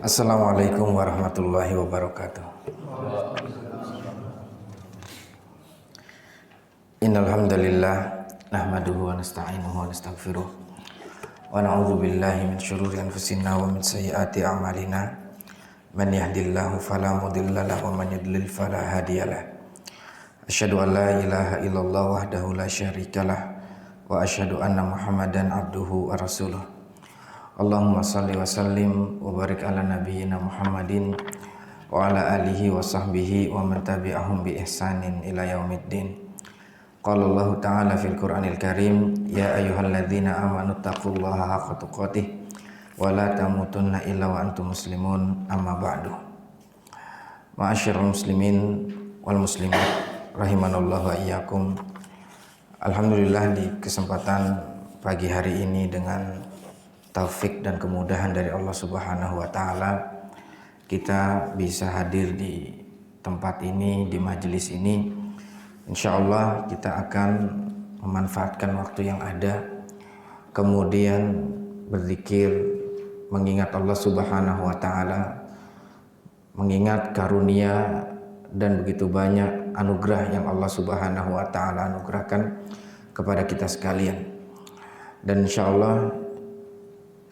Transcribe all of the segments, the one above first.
Assalamualaikum warahmatullahi wabarakatuh. Innal hamdalillah nahmaduhu wa nasta'inuhu wa nastaghfiruh wa na'udzu billahi min syururi anfusina wa min sayyiati a'malina. Man yahdihillahu fala mudilla lahu wa man yudlil fala hadiyalah. Asyhadu an la ilaha illallah wahdahu la syarikalah wa asyhadu anna Muhammadan abduhu wa rasuluh. Allahumma salli wa sallim wa barik ala nabiyyina Muhammadin wa ala alihi wa sahbihi wa man tabi'ahum bi ihsanin ila yaumiddin. Qala Allah ta'ala fil Qur'anil Karim, ya ayyuhalladzina amanu taqullaha haqqa tuqatih wa la tamutunna illa wa antum muslimun, amma ba'du. Ma'asyiral muslimin wal muslimat rahimanallahu wa iyyakum. Alhamdulillah, di kesempatan pagi hari ini dengan taufik dan kemudahan dari Allah Subhanahu wa taala, kita bisa hadir di tempat ini, di majelis ini. Insyaallah kita akan memanfaatkan waktu yang ada, kemudian berzikir, mengingat Allah Subhanahu wa taala, mengingat karunia dan begitu banyak anugerah yang Allah Subhanahu wa taala anugerahkan kepada kita sekalian. Dan insyaallah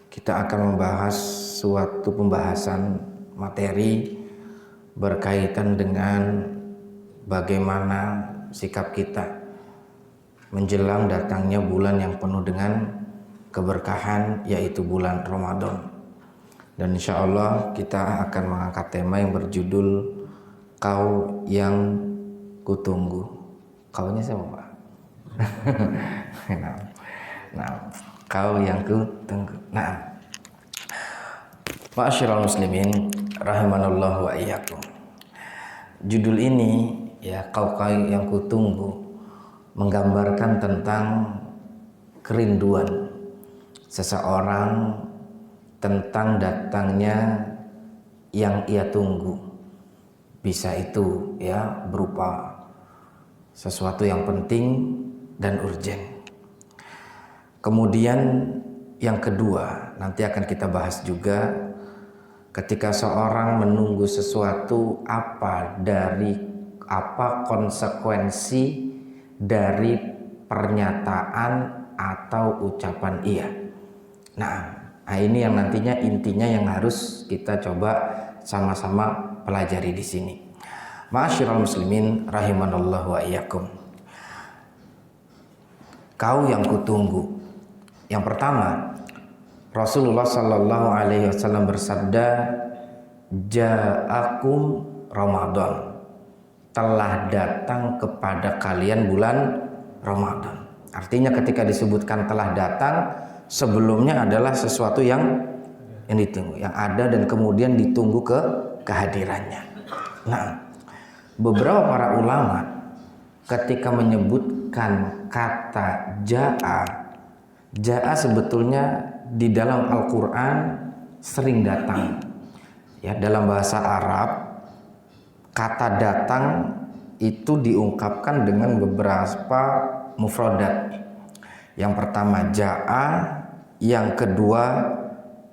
kita akan membahas suatu pembahasan materi berkaitan dengan bagaimana sikap kita menjelang datangnya bulan yang penuh dengan keberkahan, yaitu bulan Ramadan. Dan insya Allah kita akan mengangkat tema yang berjudul Kau yang Kutunggu. Kaunya siapa, Pak? Nah, kau yang kutunggu. Nah, ma'asyiral muslimin rahimanallahu wa iyyakum. Judul ini, ya, kau yang kutunggu, menggambarkan tentang kerinduan seseorang tentang datangnya yang ia tunggu. Bisa itu ya berupa sesuatu yang penting dan urgen. Kemudian yang kedua, nanti akan kita bahas juga, ketika seorang menunggu sesuatu, apa konsekuensi dari pernyataan atau ucapan ia. Nah, ini yang nantinya intinya yang harus kita coba sama-sama pelajari di sini. Ma'asyiral muslimin rahimanallahu wa iyyakum. Kau yang kutunggu. Yang pertama, Rasulullah sallallahu alaihi wasallam bersabda, "Ja'akum Ramadan." Telah datang kepada kalian bulan Ramadan. Artinya ketika disebutkan telah datang, sebelumnya adalah sesuatu yang ditunggu, yang ada dan kemudian ditunggu kehadirannya. Nah, beberapa para ulama ketika menyebutkan kata ja'a sebetulnya di dalam Al-Quran sering datang. Ya, dalam bahasa Arab kata datang itu diungkapkan dengan beberapa mufradat. Yang pertama ja'a, yang kedua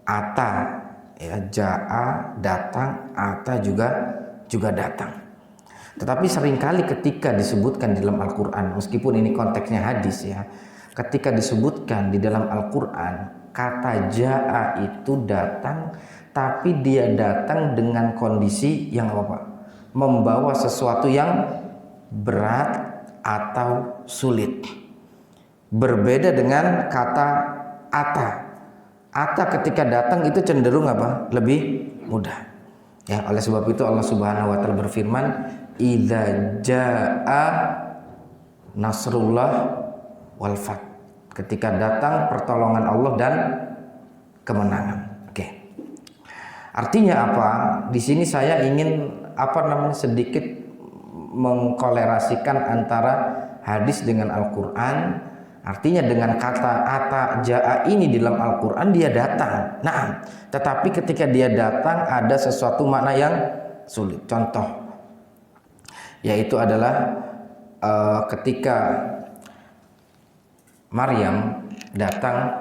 ata. Ya, ja'a datang, ata juga datang. Tetapi seringkali ketika disebutkan di dalam Al-Quran, meskipun ini konteksnya hadis ya, ketika disebutkan di dalam Al-Quran, kata ja'a itu datang, tapi dia datang dengan kondisi yang apa? Membawa sesuatu yang berat atau sulit. Berbeda dengan kata ata. Ata ketika datang itu cenderung apa? Lebih mudah. Ya, oleh sebab itu Allah Subhanahu wa taala berfirman, "Idza jaa nasrullah wal fath." Ketika datang pertolongan Allah dan kemenangan. Oke. Artinya apa? Di sini saya ingin sedikit mengkolerasikan antara hadis dengan Al-Qur'an. Artinya dengan kata ata jaa ini di dalam Al-Quran dia datang. Nah, tetapi ketika dia datang ada sesuatu makna yang sulit. Contoh, yaitu adalah ketika Maryam datang,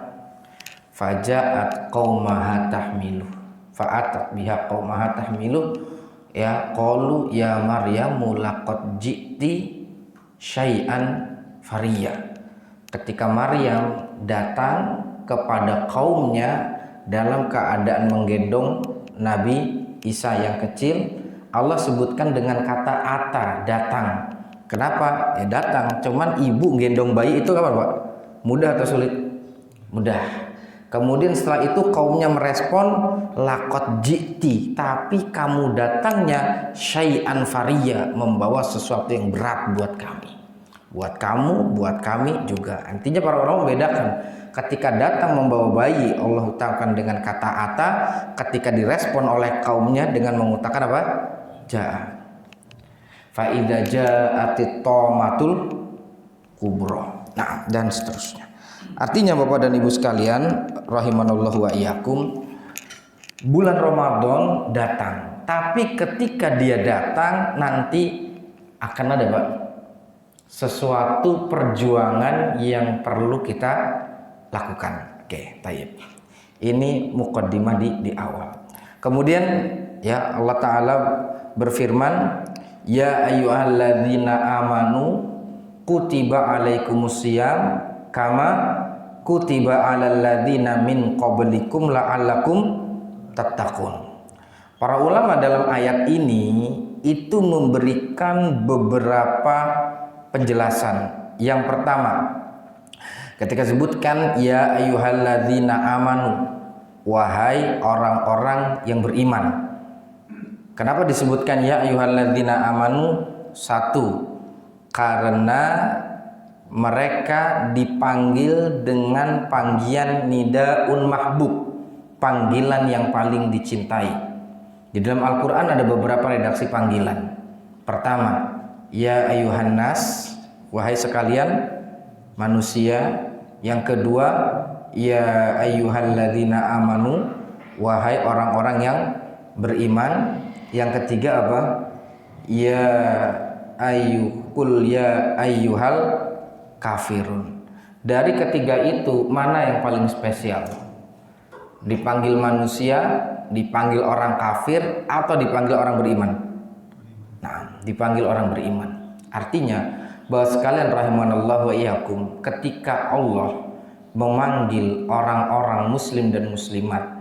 faja'at qaumaha tahmilu, fa'atat biha qaumaha tahmilu, ya qalu ya Maryamu laqad ji'ti syai'an fariya. Ketika Maryam datang kepada kaumnya dalam keadaan menggendong Nabi Isa yang kecil, Allah sebutkan dengan kata ata, datang. Kenapa? Ya datang. Cuman ibu gendong bayi itu apa, Pak? Mudah atau sulit? Mudah. Kemudian setelah itu kaumnya merespon laqad ji'ti, tapi kamu datangnya syai'an fariya, membawa sesuatu yang berat buat kami. Buat kamu, buat kami juga. Artinya para ulama membedakan. Ketika datang membawa bayi, Allah utamakan dengan kata ata. Ketika direspon oleh kaumnya dengan mengutakan apa? Ja'a. Fa idza ja'atit tamatul kubra. Nah, dan seterusnya. Artinya Bapak dan Ibu sekalian, rahimanallahu wa iyyakum, bulan Ramadan datang. Tapi ketika dia datang nanti akan ada, Pak, sesuatu perjuangan yang perlu kita lakukan. Oke, tayyib. Ini muqaddimah di awal. Kemudian ya Allah Ta'ala berfirman, ya ayyuhalladzina amanu kutiba alaikumusiyam kama kutiba alal ladzina min qablikum la'allakum tattaqun. Para ulama dalam ayat ini itu memberikan beberapa penjelasan. Yang pertama, ketika sebutkan ya ayyuhalladzina amanu, wahai orang-orang yang beriman. Kenapa disebutkan ya ayyuhalladzina amanu? Satu, karena mereka dipanggil dengan panggilan nidaun mahbub, panggilan yang paling dicintai. Di dalam Al-Quran ada beberapa redaksi panggilan. Pertama, ya ayyuhan nas, wahai sekalian manusia. Yang kedua, ya ayyuhalladzina amanu, wahai orang-orang yang beriman. Yang ketiga apa? Ya ayyuhal kafirun. Dari ketiga itu mana yang paling spesial? Dipanggil manusia, dipanggil orang kafir, atau dipanggil orang beriman? Nah, dipanggil orang beriman. Artinya bahwa sekalian rahimanallahu wa iyyakum, ketika Allah memanggil orang-orang muslim dan muslimat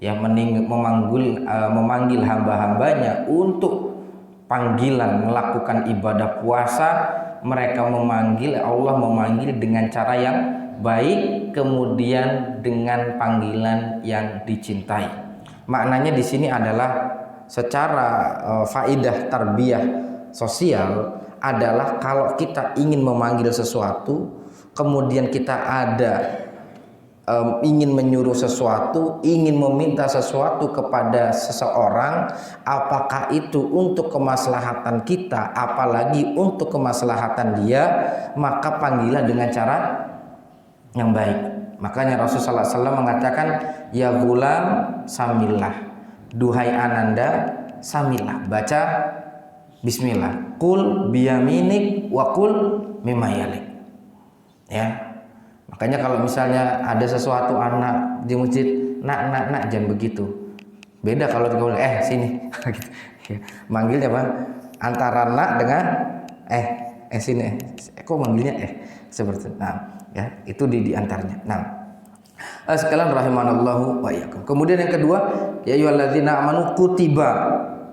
yang memanggil hamba-hambanya untuk panggilan melakukan ibadah puasa, mereka Allah memanggil dengan cara yang baik, kemudian dengan panggilan yang dicintai. Maknanya di sini adalah secara faidah tarbiyah sosial adalah kalau kita ingin memanggil sesuatu, kemudian kita ingin menyuruh sesuatu, ingin meminta sesuatu kepada seseorang, apakah itu untuk kemaslahatan kita, apalagi untuk kemaslahatan dia, maka panggillah dengan cara yang baik. Makanya Rasulullah SAW mengatakan, ya gulam samillah, duhai ananda samillah, baca bismillah, kul biyaminik wa kul mimma yalik. Ya. Makanya kalau misalnya ada sesuatu anak di masjid, nak jangan begitu. Beda kalau kita sini. Ya. Manggilnya apa? Antara nak dengan sini. Kok manggilnya seperti itu. Nah, ya, itu di antaranya. Nah, sekalian rahimanallahu wa iyyakum. Kemudian yang kedua, ya ayyuhalladzina amanu kutiba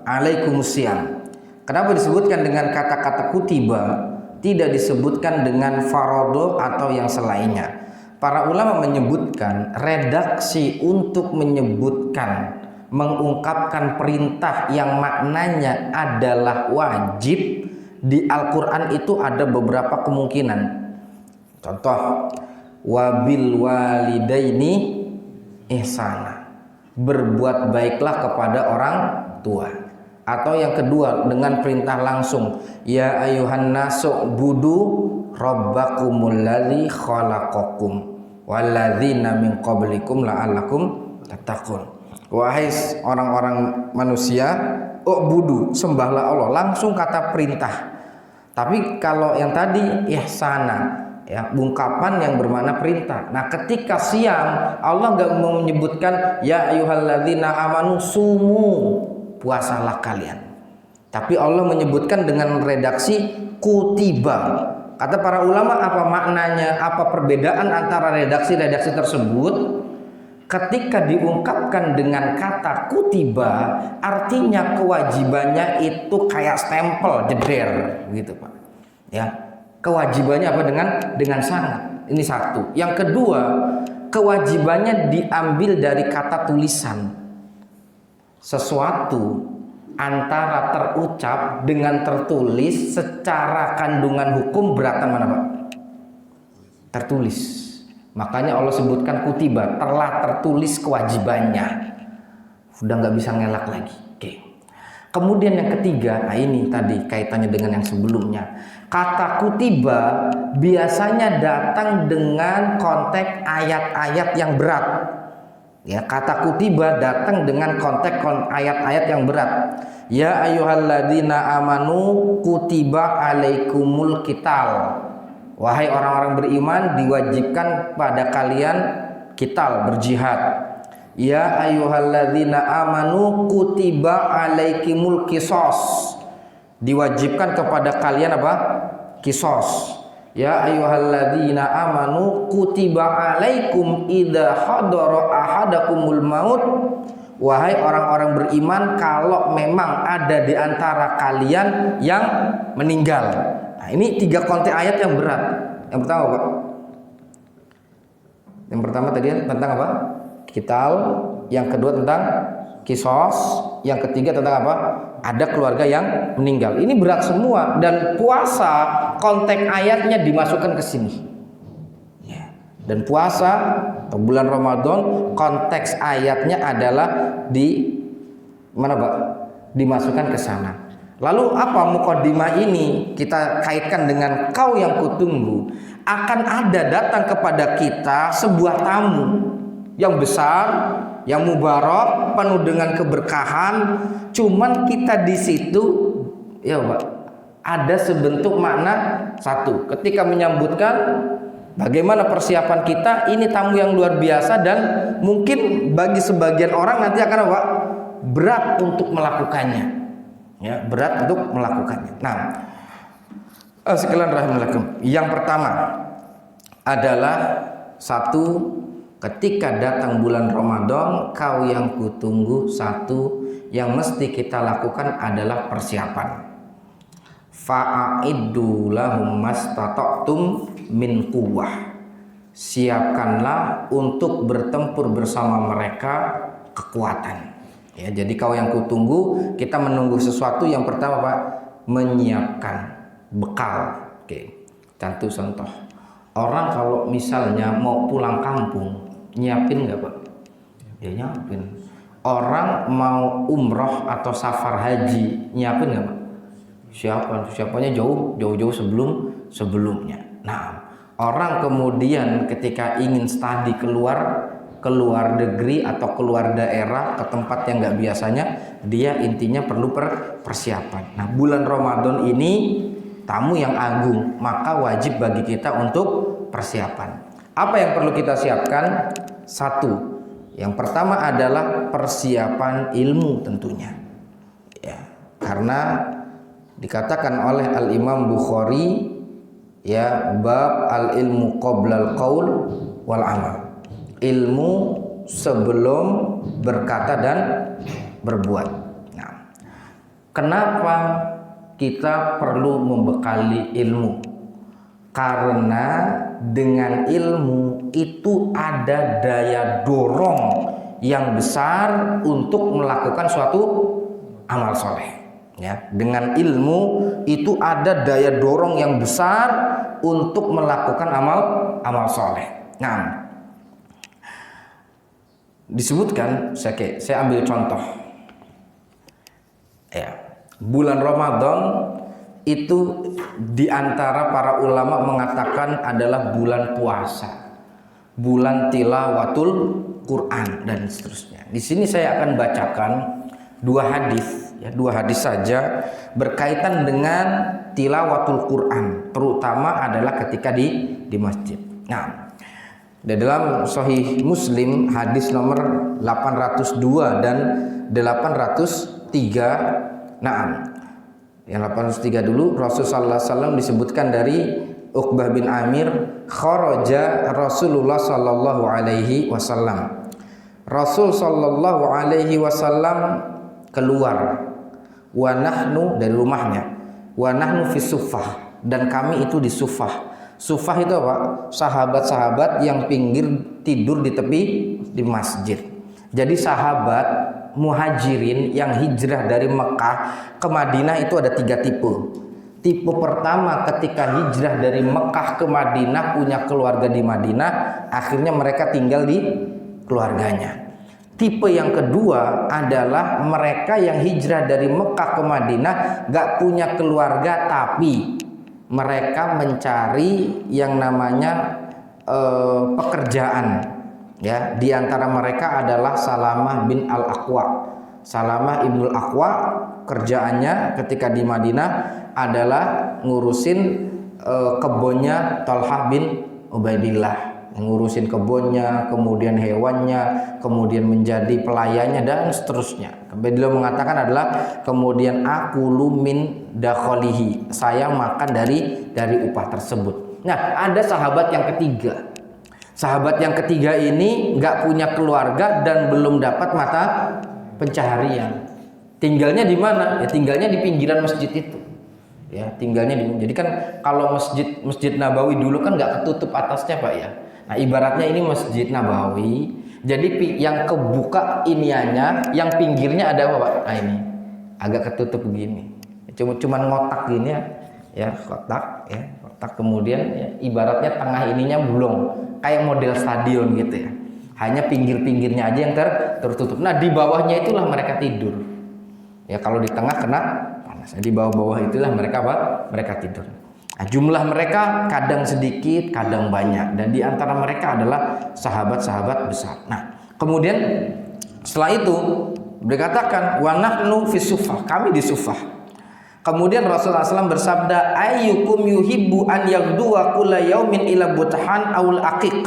alaikumusiyam. Kenapa disebutkan dengan kata-kata kutiba? Tidak disebutkan dengan farodo atau yang selainnya. Para ulama menyebutkan redaksi untuk menyebutkan, mengungkapkan perintah yang maknanya adalah wajib di Al-Quran itu ada beberapa kemungkinan. Contoh, wabil walidaini ihsana, berbuat baiklah kepada orang tua. Atau yang kedua dengan perintah langsung, ya ayuhan nasu budu rabbakumul ladzi khalaqakum walladzina min qablikum la'allakum tattaqun. Wahai orang-orang manusia, ubudu, sembahlah Allah. Langsung kata perintah. Tapi kalau yang tadi ihsana, ya, ungkapan yang bermakna perintah. Nah, ketika siam Allah nggak mau menyebutkan ya ayyuhalladzina amanu sumu, puasalah kalian. Tapi Allah menyebutkan dengan redaksi kutiba. Kata para ulama, apa maknanya, apa perbedaan antara redaksi-redaksi tersebut? Ketika diungkapkan dengan kata kutiba, artinya kewajibannya itu kayak stempel jeder gitu, Pak. Ya, kewajibannya apa dengan sangat. Ini satu. Yang kedua, kewajibannya diambil dari kata tulisan. Sesuatu antara terucap dengan tertulis secara kandungan hukum beratan mana, Pak? Tertulis. Makanya Allah sebutkan kutiba, telah tertulis kewajibannya. Sudah nggak bisa ngelak lagi. Oke. Kemudian yang ketiga, nah ini tadi kaitannya dengan yang sebelumnya. Kata kutiba biasanya datang dengan konteks ayat-ayat yang berat. Ya, kata kutiba datang dengan konteks ayat-ayat yang berat. Ya ayyuhalladzina amanu kutiba alaikumul qital. Wahai orang-orang beriman, diwajibkan pada kalian qital, berjihad. Ya ayyuhalladzina amanu kutiba alaikimul qisas. Diwajibkan kepada kalian apa? Qisas. Ya ayyuhalladzina amanu kutiba alaikum idza hadara ahadakumul maut. Wahai orang-orang beriman, kalau memang ada di antara kalian yang meninggal. Nah, ini tiga konteks ayat yang berat. Yang pertama apa? Yang pertama tadi tentang apa? Qital. Yang kedua tentang qisas. Yang ketiga tentang apa? Ada keluarga yang meninggal. Ini berat semua, dan puasa konteks ayatnya dimasukkan ke sini. Ya. Dan puasa atau bulan Ramadan konteks ayatnya adalah di mana, Pak? Dimasukkan ke sana. Lalu apa mukadimah ini kita kaitkan dengan kau yang kutunggu? Akan ada datang kepada kita sebuah tamu yang besar, yang mubarak, penuh dengan keberkahan. Cuman kita di situ, ya Pak, ada sebentuk makna satu. Ketika menyambutkan, bagaimana persiapan kita? Ini tamu yang luar biasa, dan mungkin bagi sebagian orang nanti akan apa? Berat untuk melakukannya. Ya, berat untuk melakukannya. Nah, sekalian rahimakumullah. Yang pertama adalah satu, ketika datang bulan Ramadan, kau yang kutunggu, satu yang mesti kita lakukan adalah persiapan. Fa'iddu lahum mastata'tum min quwwah. Siapkanlah untuk bertempur bersama mereka kekuatan. Ya, jadi kau yang kutunggu, kita menunggu sesuatu. Yang pertama, Pak, menyiapkan bekal. Oke. Contoh. Orang kalau misalnya mau pulang kampung, nyiapin nggak, Pak? Ya nyiapin. Orang mau umroh atau safar haji, nyiapin nggak, Pak? Siapanya jauh sebelumnya. Nah, orang kemudian ketika ingin studi keluar negeri atau keluar daerah ke tempat yang nggak biasanya, dia intinya perlu persiapan. Nah, bulan Ramadan ini tamu yang agung, maka wajib bagi kita untuk persiapan. Apa yang perlu kita siapkan? Satu, yang pertama adalah persiapan ilmu tentunya. Ya, karena dikatakan oleh Al-Imam Bukhari, ya, bab al-ilmu qoblal qaul wal amal. Ilmu sebelum berkata dan berbuat. Nah, kenapa kita perlu membekali ilmu? Karena dengan ilmu itu ada daya dorong yang besar untuk melakukan suatu amal soleh. Ya, dengan ilmu itu ada daya dorong yang besar untuk melakukan amal soleh. Nah, disebutkan, saya ambil contoh. Ya, bulan Ramadan itu diantara para ulama mengatakan adalah bulan puasa, bulan tilawatul Quran dan seterusnya. Di sini saya akan bacakan dua hadis ya, 2 hadis saja berkaitan dengan tilawatul Quran, terutama adalah ketika di masjid. Nah, di dalam Sahih Muslim hadis nomor 802 dan 803. Nah, yang 803 dulu, Rasulullah SAW disebutkan dari Uqbah bin Amir, kharaja Rasulullah sallallahu alaihi wasallam. Rasul sallallahu alaihi wasallam keluar, wa nahnu, dari rumahnya, wa nahnu fi suffah, dan kami itu di suffah. Suffah itu apa? Sahabat-sahabat yang pinggir tidur di tepi di masjid. Jadi sahabat muhajirin yang hijrah dari Mekah ke Madinah itu ada 3 tipe. Tipe pertama ketika hijrah dari Mekah ke Madinah, punya keluarga di Madinah, akhirnya mereka tinggal di keluarganya. Tipe yang kedua adalah mereka yang hijrah dari Mekah ke Madinah gak punya keluarga, tapi mereka mencari yang namanya pekerjaan. Ya, di antara mereka adalah Salamah bin Al-Aqwa. Salamah ibnul Aqwa kerjaannya ketika di Madinah adalah ngurusin kebunnya Talhah bin Ubaidillah, ngurusin kebunnya, kemudian hewannya, kemudian menjadi pelayannya dan seterusnya. Beliau mengatakan adalah kemudian aku lumin dakholihi, saya makan dari upah tersebut. Nah, ada sahabat yang ketiga. Sahabat yang ketiga ini nggak punya keluarga dan belum dapat mata pencaharian. Tinggalnya di mana? Ya tinggalnya di pinggiran masjid itu. Ya, tinggalnya jadi kan kalau Masjid Nabawi dulu kan nggak ketutup atasnya, Pak ya. Nah, ibaratnya ini Masjid Nabawi. Jadi yang kebuka iniannya, yang pinggirnya ada apa, Pak? Nah, ini agak ketutup begini. Cuman ngotak gini ya, kotak ya. Kemudian ya, ibaratnya tengah ininya belum, kayak model stadion gitu ya, hanya pinggir-pinggirnya aja yang tertutup. Nah, di bawahnya itulah mereka tidur ya, kalau di tengah kena panas, di bawah-bawah itulah mereka tidur. Nah, jumlah mereka kadang sedikit kadang banyak, dan di antara mereka adalah sahabat-sahabat besar. Nah, kemudian setelah itu dikatakan wa nahnu fi suffah, kami di suffah. Kemudian Rasulullah SAW bersabda, ayyukum yuhibbu an yagduwa kulla yaumin ila buthan aul aqiq.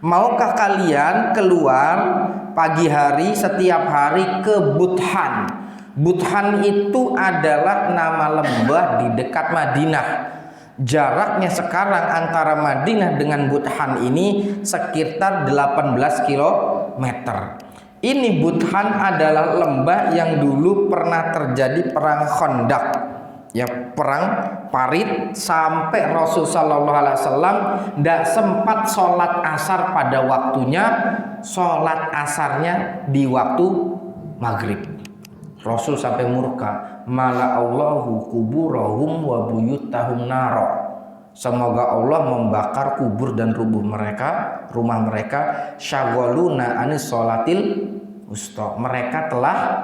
Maukah kalian keluar pagi hari setiap hari ke Buthan? Buthan itu adalah nama lembah di dekat Madinah. Jaraknya sekarang antara Madinah dengan Buthan ini sekitar 18 kilometer. Ini Buthan adalah lembah yang dulu pernah terjadi perang Khandaq, ya, perang parit, sampai Rasulullah SAW tidak sempat sholat asar pada waktunya, sholat asarnya di waktu maghrib. Rasul sampai murka, mala Allahu kuburahum wa buyutahum naro. Semoga Allah membakar kubur dan rumah mereka. Syaghaluna anis sholatil wusta. Mereka telah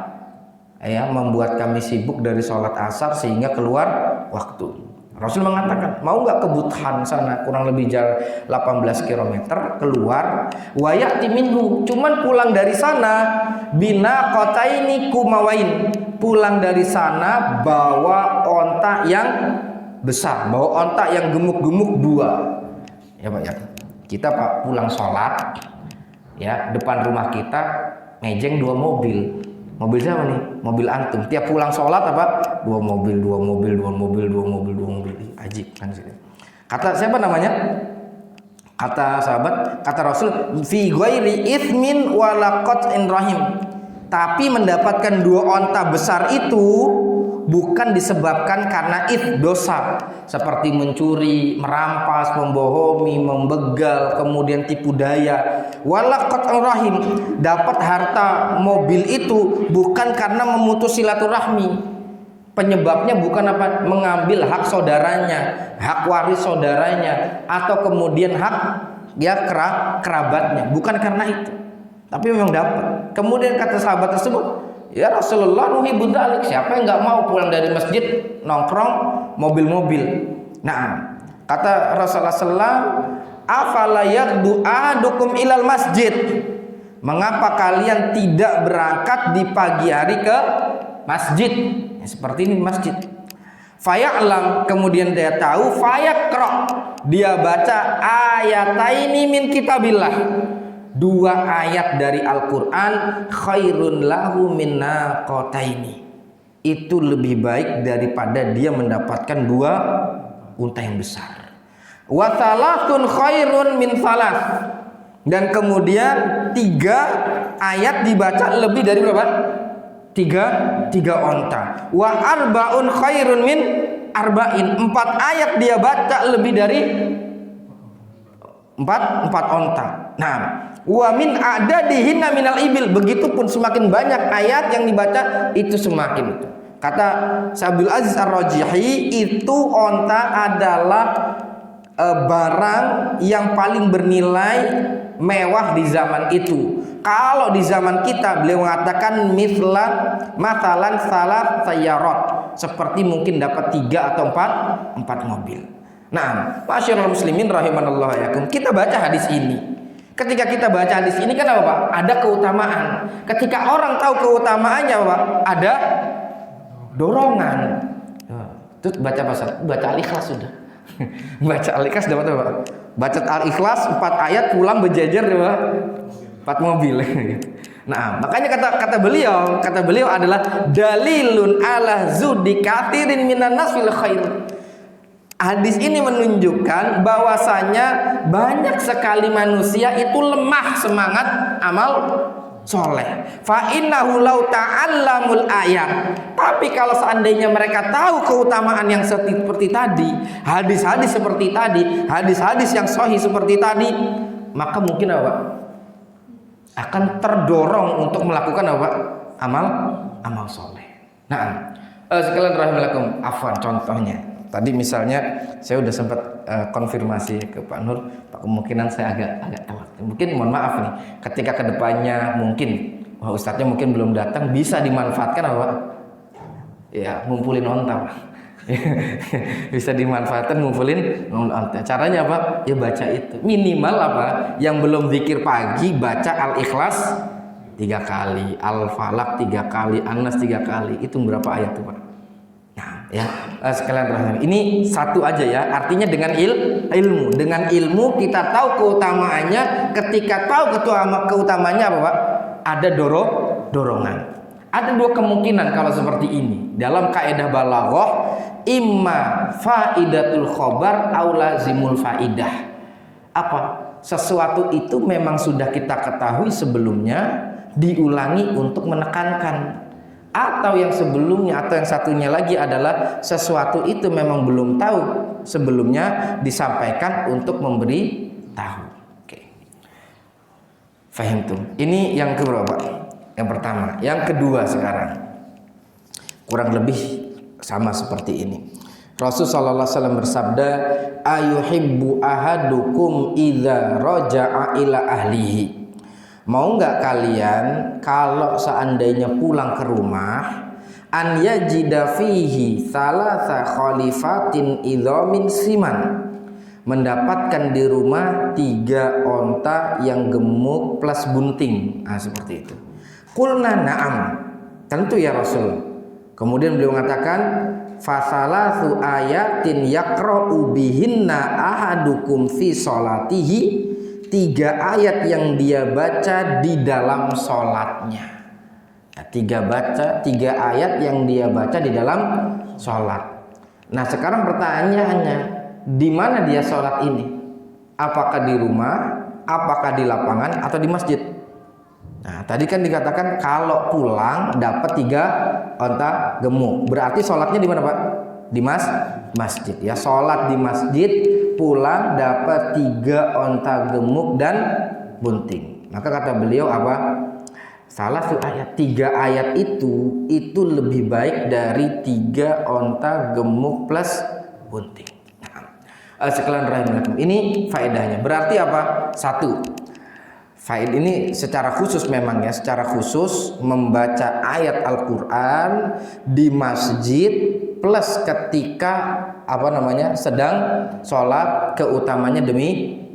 membuat kami sibuk dari sholat asar sehingga keluar waktu. Rasul mengatakan, mau nggak ke Buthan sana, kurang lebih jarak 18 km keluar, wayati minhu, cuman pulang dari sana bina kotaini kumawain, pulang dari sana bawa onta yang besar, bawa onta yang gemuk-gemuk 2. Ya Pak ya, kita Pak pulang sholat ya, depan rumah kita ngejeng 2 mobil. Mobil siapa nih? Mobil antum. Tiap pulang sholat apa? 2 mobil. Ajib kan sih. Kata siapa namanya? Kata sahabat, kata Rasul, fi ghairi ithmin wala qat'in rahim. Tapi mendapatkan 2 onta besar itu bukan disebabkan karena dosa seperti mencuri, merampas, membohongi, membegal, kemudian tipu daya. Walaqat rahim, dapat harta mobil itu bukan karena memutus silaturahmi. Penyebabnya bukan apa? Mengambil hak saudaranya, hak waris saudaranya, atau kemudian hak ya kerabatnya, bukan karena itu. Tapi memang dapat. Kemudian kata sahabat tersebut, ya Rasulullah nuhibbu dzalik, siapa yang nggak mau pulang dari masjid nongkrong mobil-mobil. Nah, kata Rasulullah SAW, afala yaghdu ahadukum ilal masjid, mengapa kalian tidak berangkat di pagi hari ke masjid. Ya, seperti ini masjid. Faya'lam, kemudian dia tahu, fayaqra, dia baca ayataini min kitabillah, 2 ayat dari Al-Qur'an, khairun lahu min naqataini, itu lebih baik daripada dia mendapatkan 2 unta yang besar. Wa thalathun khairun min thalath, dan kemudian 3 ayat dibaca lebih dari berapa? Tiga onta. Wa arbaun khairun min arba'in, 4 ayat dia baca lebih dari 4 onta. Nah, wa min adadihinna minal ibil, begitupun semakin banyak ayat yang dibaca itu semakin itu. Kata Syabdul Aziz Ar-Rajihi, itu onta adalah barang yang paling bernilai mewah di zaman itu. Kalau di zaman kita, beliau mengatakan matalan salat sayyarot, seperti mungkin dapat 3 atau 4 mobil. Nah, masyaallah muslimin rahimanallah yakum, kita baca hadis ini. Ketika kita baca hadis ini kan apa Pak? Ada keutamaan. Ketika orang tahu keutamaannya Pak, ada dorongan. Terus baca pasal, baca Al-Ikhlas sudah. Baca Al-Ikhlas dapat apa? Baca Al-Ikhlas 4 ayat, pulang berjejer Pak. 4 mobil. Nah, makanya kata beliau adalah dalilun ala zudi katsirin minan nas fil khair. Hadis ini menunjukkan bahwasanya banyak sekali manusia itu lemah semangat amal soleh. Fa innahu law ta'allamul ayat. Tapi kalau seandainya mereka tahu keutamaan yang seperti tadi, hadis-hadis seperti tadi, hadis-hadis yang sahih seperti tadi, maka mungkin apa? Akan terdorong untuk melakukan apa? Amal soleh. Nah, sekalian rahimakumullah, afwan, contohnya tadi misalnya saya udah sempat konfirmasi ke Pak Nur, Pak, kemungkinan saya agak telat. Mungkin mohon maaf nih, ketika kedepannya mungkin ustadznya mungkin belum datang, bisa dimanfaatkan apa? Ya, ngumpulin onta Pak. Bisa dimanfaatkan ngumpulin onta. Caranya apa? Ya baca itu. Minimal apa? Yang belum zikir pagi baca Al-Ikhlas 3 kali, Al-Falaq 3 kali, An-Nas 3 kali. Itu berapa ayat tuh Pak? Nah, ya sekalian rahim. Ini satu aja ya. Artinya dengan ilmu. Dengan ilmu kita tahu keutamaannya. Ketika tahu keutamaannya apa Pak? Ada dorongan. Ada 2 kemungkinan kalau seperti ini. Dalam kaidah balaghah, imma faidatul khobar aw lazimul faidah. Apa? Sesuatu itu memang sudah kita ketahui sebelumnya, diulangi untuk menekankan. Atau yang sebelumnya atau yang satunya lagi adalah sesuatu itu memang belum tahu sebelumnya, disampaikan untuk memberi tahu. Oke. Fahim tuh. Ini yang keberapa? Yang pertama. Yang kedua sekarang kurang lebih sama seperti ini. Rasul sallallahu alaihi wasallam bersabda, ayuhibbu ahadukum idza raja'a ila ahlihi. Mau nggak kalian kalau seandainya pulang ke rumah, an yajida fihi thalatha khalifatin idhamin siman, mendapatkan di rumah 3 onta yang gemuk plus bunting. Nah, seperti itu. Qulna na'am, tentu ya Rasul. Kemudian beliau mengatakan, fasalathu ayatin yaqra'u bihinna ahadukum fi sholatihi, 3 ayat yang dia baca di dalam sholatnya. Nah, 3 ayat yang dia baca di dalam sholat. Nah, sekarang pertanyaannya, di mana dia sholat ini? Apakah di rumah, apakah di lapangan, atau di masjid? Nah, tadi kan dikatakan kalau pulang dapat 3 onta gemuk. Berarti sholatnya di mana Pak? Di masjid. Ya, sholat di masjid, pulang dapat 3 onta gemuk dan bunting. Maka kata beliau apa? Salah satu ayat, 3 ayat itu lebih baik dari 3 onta gemuk plus bunting. Nah, sekalian rahimahkum, ini faedahnya. Berarti apa? 1. Faid ini secara khusus memang ya, secara khusus membaca ayat Al-Quran di masjid plus ketika sedang sholat, keutamanya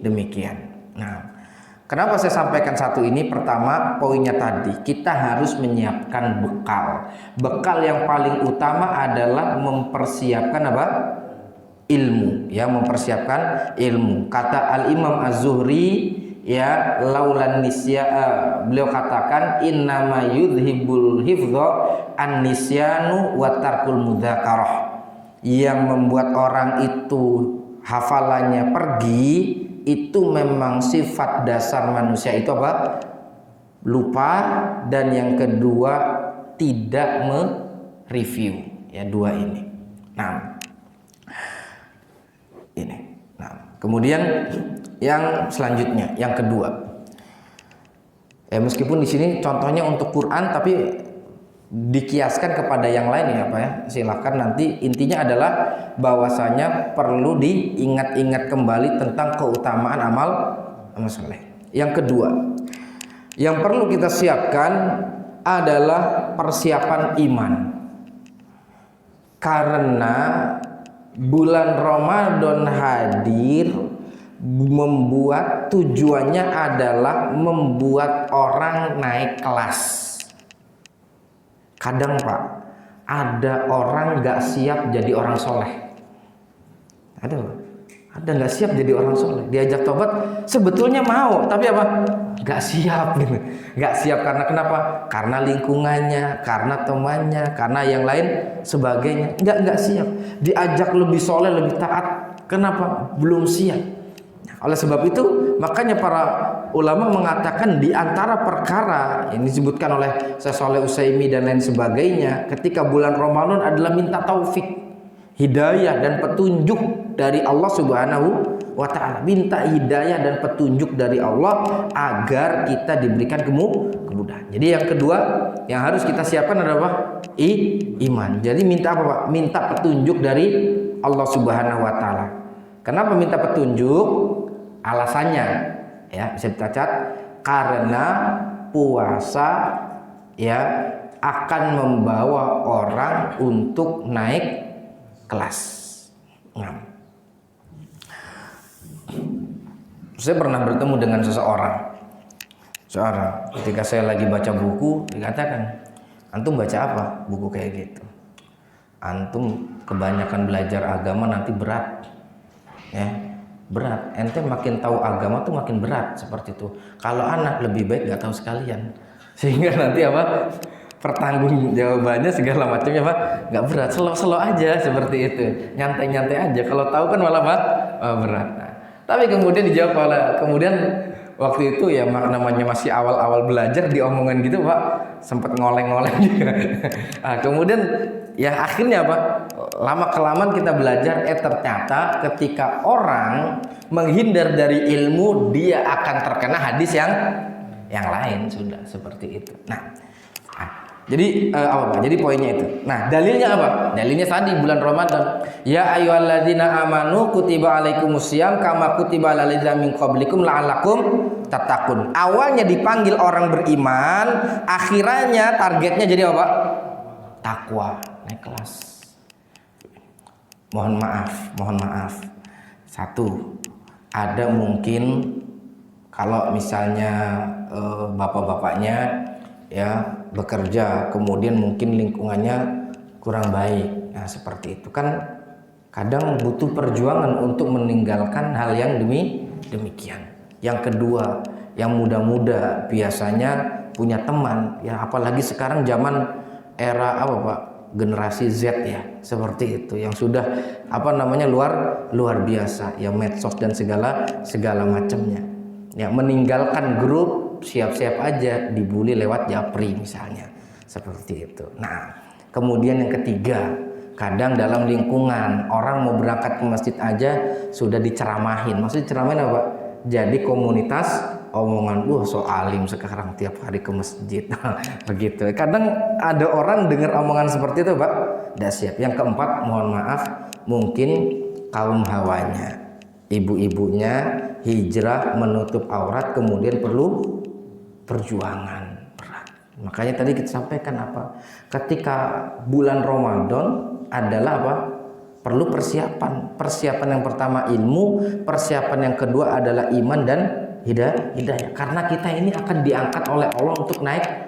demikian. Nah, Kenapa saya sampaikan satu ini? Pertama, poinnya tadi, kita harus menyiapkan bekal. Bekal yang paling utama adalah mempersiapkan apa? Ilmu, ya, mempersiapkan ilmu. Kata Al-Imam Az-Zuhri, ya, laulan nisya, beliau katakan innama yudhibul hifdha an-nisyanu wa tarkul mudzakarah. Yang membuat orang itu hafalannya pergi, itu memang sifat dasar manusia itu apa? Lupa, dan yang kedua tidak mereview, ya, dua ini. Nah, ini. Nah, kemudian yang selanjutnya, yang kedua, ya, meskipun di sini contohnya untuk Quran, tapi dikiaskan kepada yang lain, ya Pak, ya, silakan. Nanti intinya adalah bahwasanya perlu diingat-ingat kembali tentang keutamaan amal soleh. Yang kedua yang perlu kita siapkan adalah persiapan iman, karena bulan Ramadan hadir membuat tujuannya adalah membuat orang naik kelas. Kadang Pak, ada orang gak siap jadi orang soleh. Ada gak siap jadi orang soleh. Diajak tobat sebetulnya mau, tapi apa? Gak siap gitu. Gak siap karena kenapa? Karena lingkungannya, karena temannya, karena yang lain sebagainya. Gak siap. Diajak lebih soleh, lebih taat, kenapa? Belum siap. Oleh sebab itu, makanya para ulama mengatakan di antara perkara yang disebutkan oleh Syekh Shalih Utsaimin dan lain sebagainya ketika bulan Ramadan adalah minta taufik, hidayah dan petunjuk dari Allah Subhanahu wa taala. Minta hidayah dan petunjuk dari Allah agar kita diberikan kemudahan. Jadi yang kedua yang harus kita siapkan adalah apa? Iman. Jadi minta apa, Pak? Minta petunjuk dari Allah Subhanahu wa taala. Kenapa minta petunjuk? Alasannya, ya, bisa dicatat, karena puasa, ya, akan membawa orang untuk naik kelas. Nah, saya pernah bertemu dengan seseorang ketika saya lagi baca buku, dikatakan, antum baca apa buku kayak gitu? Antum kebanyakan belajar agama nanti berat, ya, berat. Ente makin tahu agama tuh makin berat, seperti itu. Kalau anak lebih baik gak tahu sekalian, sehingga nanti apa, pertanggung jawabannya segala macamnya apa, gak berat, slow aja seperti itu, nyantai aja. Kalau tahu kan malah apa, berat. Nah, tapi kemudian dijawab oleh, kemudian waktu itu ya namanya masih awal-awal belajar, diomongan gitu Pak, sempat ngoleng-ngoleng juga. Nah, kemudian ya akhirnya apa, lama kelamaan kita belajar, ternyata ketika orang menghindar dari ilmu, dia akan terkena hadis yang lain, sudah seperti itu. Nah, jadi apa Pak? Jadi poinnya itu. Nah, dalilnya apa? Dalilnya tadi bulan Ramadan. Ya ayyuhalladzina amanu kutiba alaikumusiyam kama kutiba alal ladzina min qablikum la'allakum tattaqun. Awalnya dipanggil orang beriman, akhirannya targetnya jadi apa, Pak? Takwa, naik kelas. Mohon maaf. Satu, ada mungkin kalau misalnya bapak-bapaknya, ya, bekerja, kemudian mungkin lingkungannya kurang baik. Nah, seperti itu kan kadang butuh perjuangan untuk meninggalkan hal yang demikian. Yang kedua, yang muda-muda biasanya punya teman, ya, apalagi sekarang zaman era apa Pak, generasi Z, ya, seperti itu, yang sudah apa namanya luar biasa, ya, medsos dan segala macamnya, ya, meninggalkan grup, siap-siap aja dibully lewat japri misalnya, seperti itu. Nah, kemudian yang ketiga, kadang dalam lingkungan orang mau berangkat ke masjid aja sudah diceramahin. Maksudnya ceramahin apa? Jadi komunitas omongan, so alim sekarang tiap hari ke masjid. Begitu. Kadang ada orang dengar omongan seperti itu Pak, tidak siap. Yang keempat, mohon maaf, mungkin kaum hawanya, ibu-ibunya hijrah menutup aurat, kemudian perlu perjuangan berat. Makanya tadi kita sampaikan apa? Ketika bulan Ramadan adalah apa? Perlu persiapan. Persiapan yang pertama ilmu, persiapan yang kedua adalah iman dan hidayah. Karena kita ini akan diangkat oleh Allah untuk naik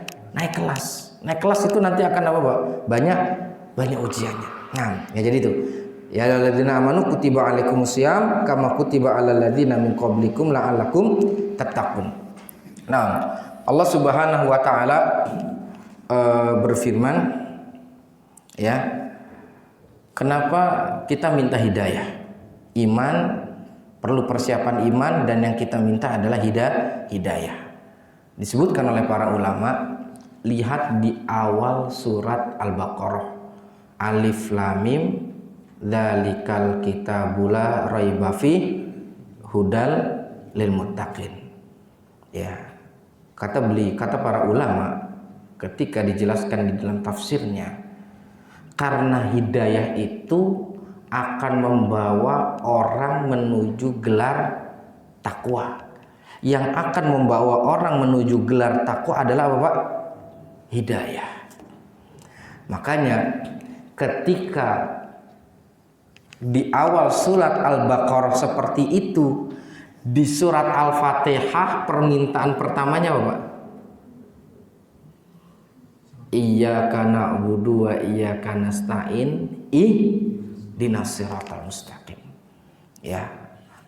kelas. Naik kelas itu nanti akan apa, Pak? Banyak ujiannya. Nah, ya jadi itu. Ya alladzina amanu kutiba alaikumusiyam kama kutiba alal ladzina min qablikum la'allakum tattaqun. Nah, Allah Subhanahu wa taala berfirman, ya, kenapa kita minta hidayah? Iman, perlu persiapan iman, dan yang kita minta adalah hidayah. Disebutkan oleh para ulama, lihat di awal surat Al-Baqarah, Alif Lam Mim dzalikal kitabul la raiba fi hudal lil muttaqin. Ya. Kata para ulama ketika dijelaskan di dalam tafsirnya, karena hidayah itu akan membawa orang menuju gelar takwa. Yang akan membawa orang menuju gelar takwa adalah apa, Pak? Hidayah. Makanya ketika di awal surat Al-Baqarah seperti itu, di surat Al-Fatihah permintaan pertamanya apa, Pak? Iyyaka na'budu wa iyyaka nasta'in ihdinas siratal mustaqim. Ya,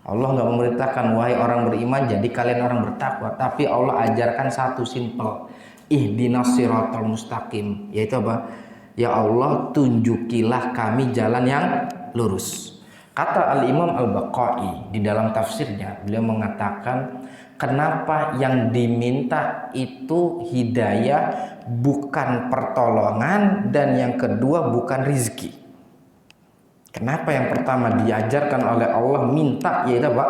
Allah nggak memerintahkan wahai orang beriman jadi kalian orang bertakwa, tapi Allah ajarkan satu simple, ihdinas siratal mustaqim, yaitu apa? Ya Allah, tunjukilah kami jalan yang lurus. Kata Al-Imam Al-Baqai di dalam tafsirnya, beliau mengatakan kenapa yang diminta itu hidayah bukan pertolongan, dan yang kedua bukan rizki. Kenapa yang pertama diajarkan oleh Allah minta, yaitu apa?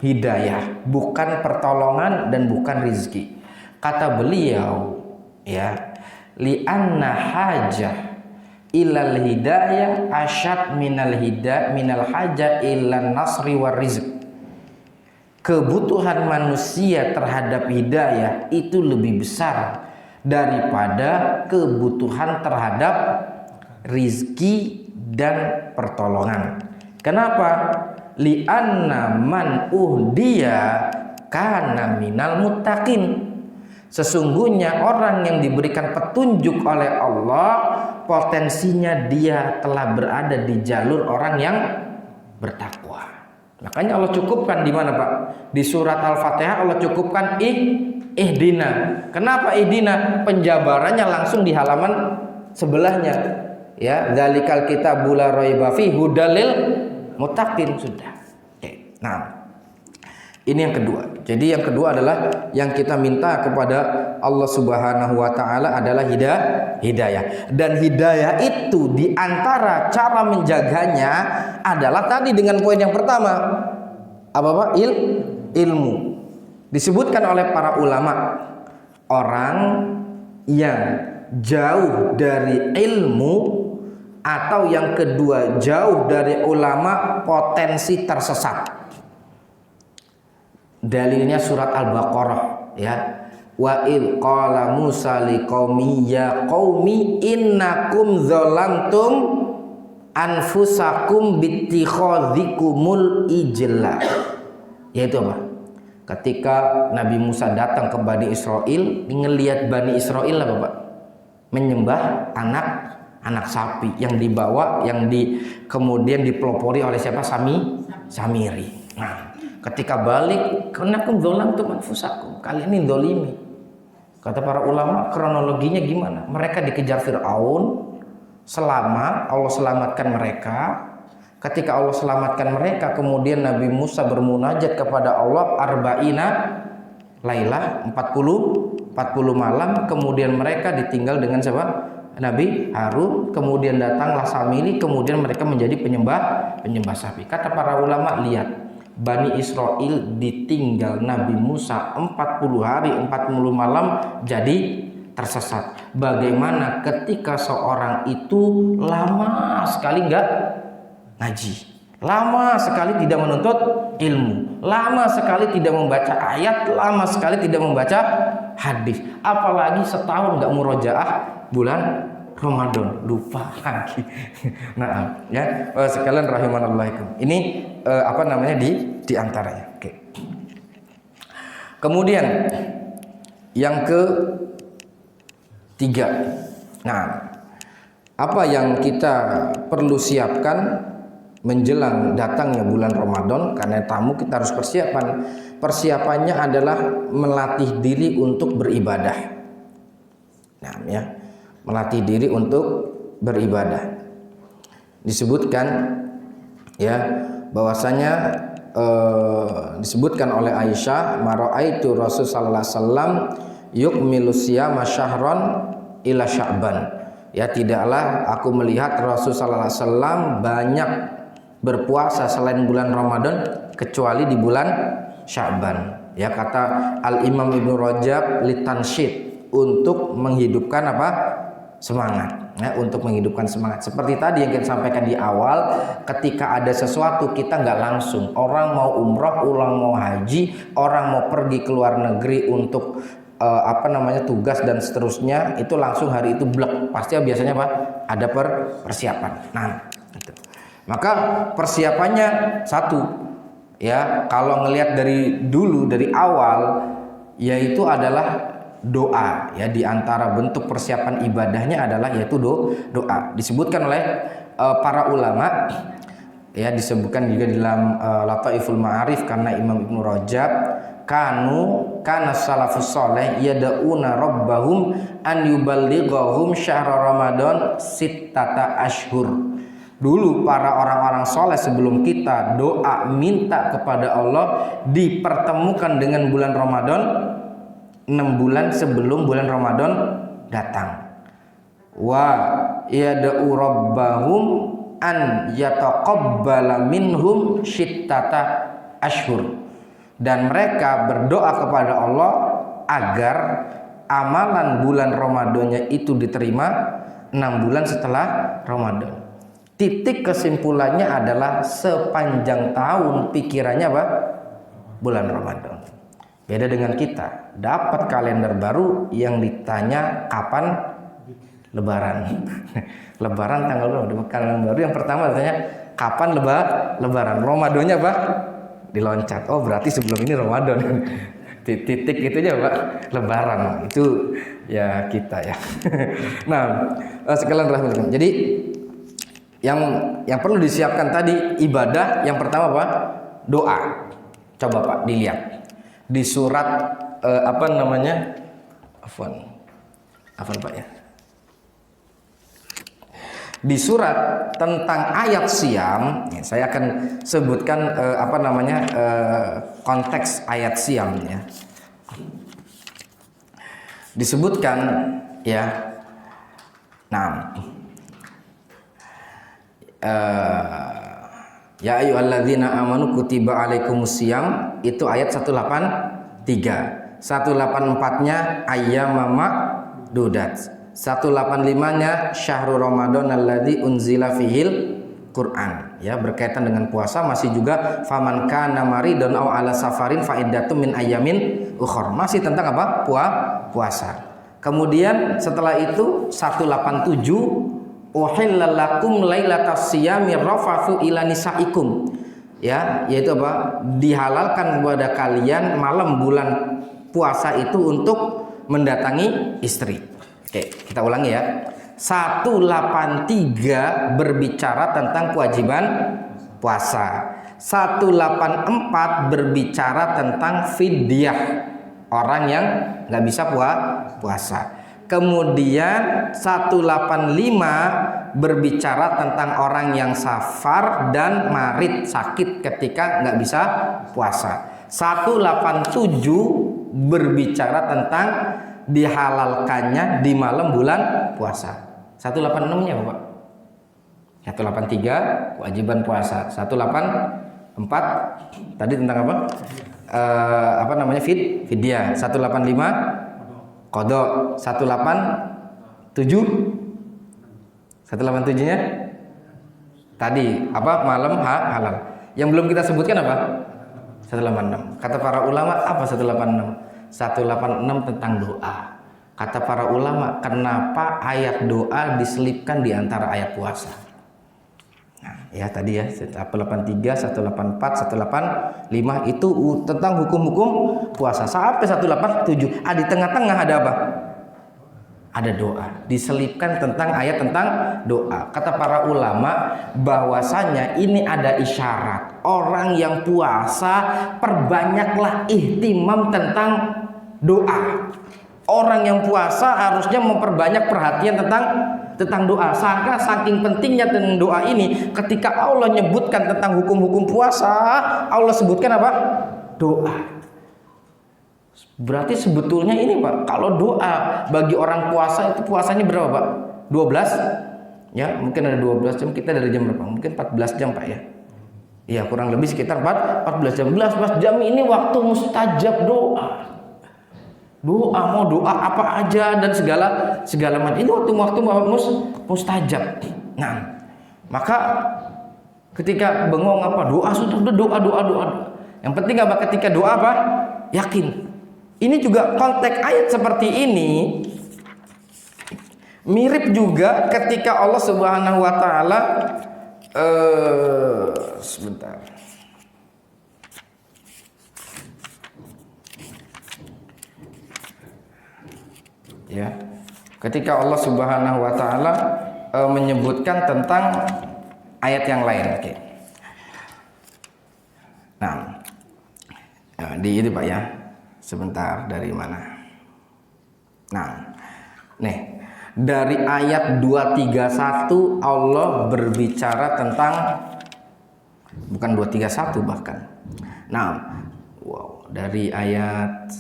Hidayah, bukan pertolongan dan bukan rizki. Kata beliau, ya, li'anna hajah ilal hidayah asyad minal haja ilan nasri war rizq. Kebutuhan manusia terhadap hidayah itu lebih besar daripada kebutuhan terhadap rizki dan pertolongan. Kenapa? Li'anna man uhdiya kana minal muttaqin. Sesungguhnya orang yang diberikan petunjuk oleh Allah, potensinya dia telah berada di jalur orang yang bertakwa. Makanya Allah cukupkan di mana, Pak? Di surat Al-Fatihah Allah cukupkan ihdina. Kenapa ihdina? Penjabarannya langsung di halaman sebelahnya. Ya, dzalikal kitabul la raiba fi hudalil muttaqin, sudah. Oke. Nah, ini yang kedua. Jadi yang kedua adalah yang kita minta kepada Allah Subhanahu wa taala adalah hidayah. Dan hidayah itu di antara cara menjaganya adalah tadi dengan poin yang pertama. Apa, Pak? Ilmu. Disebutkan oleh para ulama, orang yang jauh dari ilmu, atau yang kedua jauh dari ulama, potensi tersesat. Dalilnya surat Al-Baqarah, ya. Wa id qala Musa liqaumi ya qaumi innakum zalamtum anfusakum bittikhadhikumul ijla. Yaitu apa? Ketika Nabi Musa datang ke Bani Israel, ngelihat Bani Israel apa, Pak? Menyembah anak sapi yang dibawa, kemudian dipelopori oleh siapa? Samiri. Nah, ketika balik, kenakum zalamtum anfusakum, kalian ini dolimi. Kata para ulama, kronologinya gimana? Mereka dikejar Fir'aun, selamat, Allah selamatkan mereka. Ketika Allah selamatkan mereka, kemudian Nabi Musa bermunajat kepada Allah arba'ina lailah, 40 malam. Kemudian mereka ditinggal dengan siapa? Nabi Harun. Kemudian datanglah Samiri, kemudian mereka menjadi penyembah sapi. Kata para ulama, lihat, Bani Israel ditinggal Nabi Musa 40 hari 40 malam jadi tersesat. Bagaimana ketika seorang itu lama sekali enggak ngaji, lama sekali tidak menuntut ilmu, lama sekali tidak membaca ayat, lama sekali tidak membaca hadis, apalagi setahun enggak murojaah bulan Ramadan, lupa lagi. Nah, ya, sekalian rahimanallah. Ini di antaranya. Oke. Kemudian yang ketiga, nah, apa yang kita perlu siapkan menjelang datangnya bulan Ramadan? Karena tamu kita harus persiapan. Persiapannya adalah melatih diri untuk beribadah. Nah, ya, melatih diri untuk beribadah. Disebutkan ya bahwasanya disebutkan oleh Aisyah, mara'aitu Rasul sallallahu alaihi wasallam yukmilu siyama syahron ila Sya'ban. Ya, tidaklah aku melihat Rasul sallallahu alaihi wasallam banyak berpuasa selain bulan Ramadan kecuali di bulan Sya'ban. Ya, kata Al-Imam Ibnu Rajab litansyid, untuk menghidupkan apa? Semangat. Ya, untuk menghidupkan semangat. Seperti tadi yang kita sampaikan di awal, ketika ada sesuatu kita nggak langsung. Orang mau umrah, orang mau haji, orang mau pergi ke luar negeri untuk tugas dan seterusnya, itu langsung hari itu blek. Pasti biasanya apa? Ada persiapan. Nah, gitu. Maka persiapannya satu, ya, kalau ngelihat dari dulu, dari awal, yaitu adalah doa. Ya, di antara bentuk persiapan ibadahnya adalah yaitu doa. Disebutkan oleh para ulama, ya, disebutkan juga di dalam Lataiful Ma'arif, karena Imam Ibnu Rajab, kana salafus saleh yad'una rabbahum an yuballighahum syahra ramadan sittata ashhur. Dulu para orang-orang soleh sebelum kita doa minta kepada Allah dipertemukan dengan bulan Ramadan 6 bulan sebelum bulan Ramadan datang. Wa yad'u rabbahum an yataqabbala minhum sittata ashhur. Dan mereka berdoa kepada Allah agar amalan bulan Ramadannya itu diterima 6 bulan setelah Ramadan. Titik kesimpulannya adalah sepanjang tahun pikirannya apa? Bulan Ramadan. Beda dengan kita, dapat kalender baru yang ditanya kapan Lebaran. Lebaran tanggal berapa? Kalender baru yang pertama ditanya kapan Lebaran. Ramadannya apa? Diloncat. Oh, berarti sebelum ini Ramadan. Titik itunya Pak, Lebaran. Itu ya kita ya. Nah, sekalian rahmatullah. Jadi yang perlu disiapkan tadi ibadah, yang pertama apa? Doa. Coba Pak dilihat di surat Afwan Pak ya. Di surat tentang ayat siam, ya, saya akan sebutkan konteks ayat siam ya. Disebutkan ya. Nah, ya ayyuhalladzina amanu kutiba alaikumusiyam, itu ayat 183. 184-nya ayyamam ma'dudat. 185-nya syahrul ramadan alladzi unzila fihil Quran, ya, berkaitan dengan puasa. Masih juga faman kana maridan aw ala safarin fa iddatum min ayyamin ukhra, masih tentang apa? Puasa. Kemudian setelah itu 187 uhillalakum lailatas siyami rafathu ila nisaikum, ya, yaitu apa? Dihalalkan kepada kalian malam bulan puasa itu untuk mendatangi istri. Oke, kita ulangi ya. 183 berbicara tentang kewajiban puasa. 184 berbicara tentang fidyah, orang yang nggak bisa puasa. Kemudian 185 berbicara tentang orang yang safar dan marid, sakit ketika nggak bisa puasa. 187 berbicara tentang dihalalkannya di malam bulan puasa. 186-nya Bapak. 183 kewajiban puasa. 184 tadi tentang apa? Fidyah. 185 qada. 187-nya tadi apa? Malam halal. Yang belum kita sebutkan apa? 186. Kata para ulama apa 186? 186 tentang doa. Kata para ulama, kenapa ayat doa diselipkan di antara ayat puasa? Nah, Ya tadi ya 183, 184, 185 itu tentang hukum-hukum puasa sampai 187. Di tengah-tengah ada apa? Ada doa. Diselipkan tentang ayat tentang doa. Kata para ulama bahwasanya ini ada isyarat orang yang puasa perbanyaklah ihtimam tentang doa. Orang yang puasa harusnya memperbanyak perhatian tentang doa. Saking pentingnya tentang doa ini, ketika Allah nyebutkan tentang hukum-hukum puasa, Allah sebutkan apa? Doa. Berarti sebetulnya ini Pak, kalau doa bagi orang puasa itu puasanya berapa Pak? 12? Ya, mungkin ada 12 jam, kita dari jam berapa? Mungkin 14 jam Pak ya. Iya, kurang lebih sekitar 14 jam. 14 jam ini waktu mustajab doa. Doa mau doa apa aja dan segala macam itu waktu mustajab. Nah, maka ketika bengong apa doa sudah doa. Yang penting apa ketika doa apa? Yakin. Ini juga konteks ayat seperti ini mirip juga ketika Allah Subhanahu wa taala sebentar. Ya, ketika Allah Subhanahu wa taala menyebutkan tentang ayat yang lain. Oke. Nah, di ini Pak ya. Sebentar, dari mana? Nah, nih dari ayat 231 Allah berbicara tentang bukan 231 bahkan. Nah, dari ayat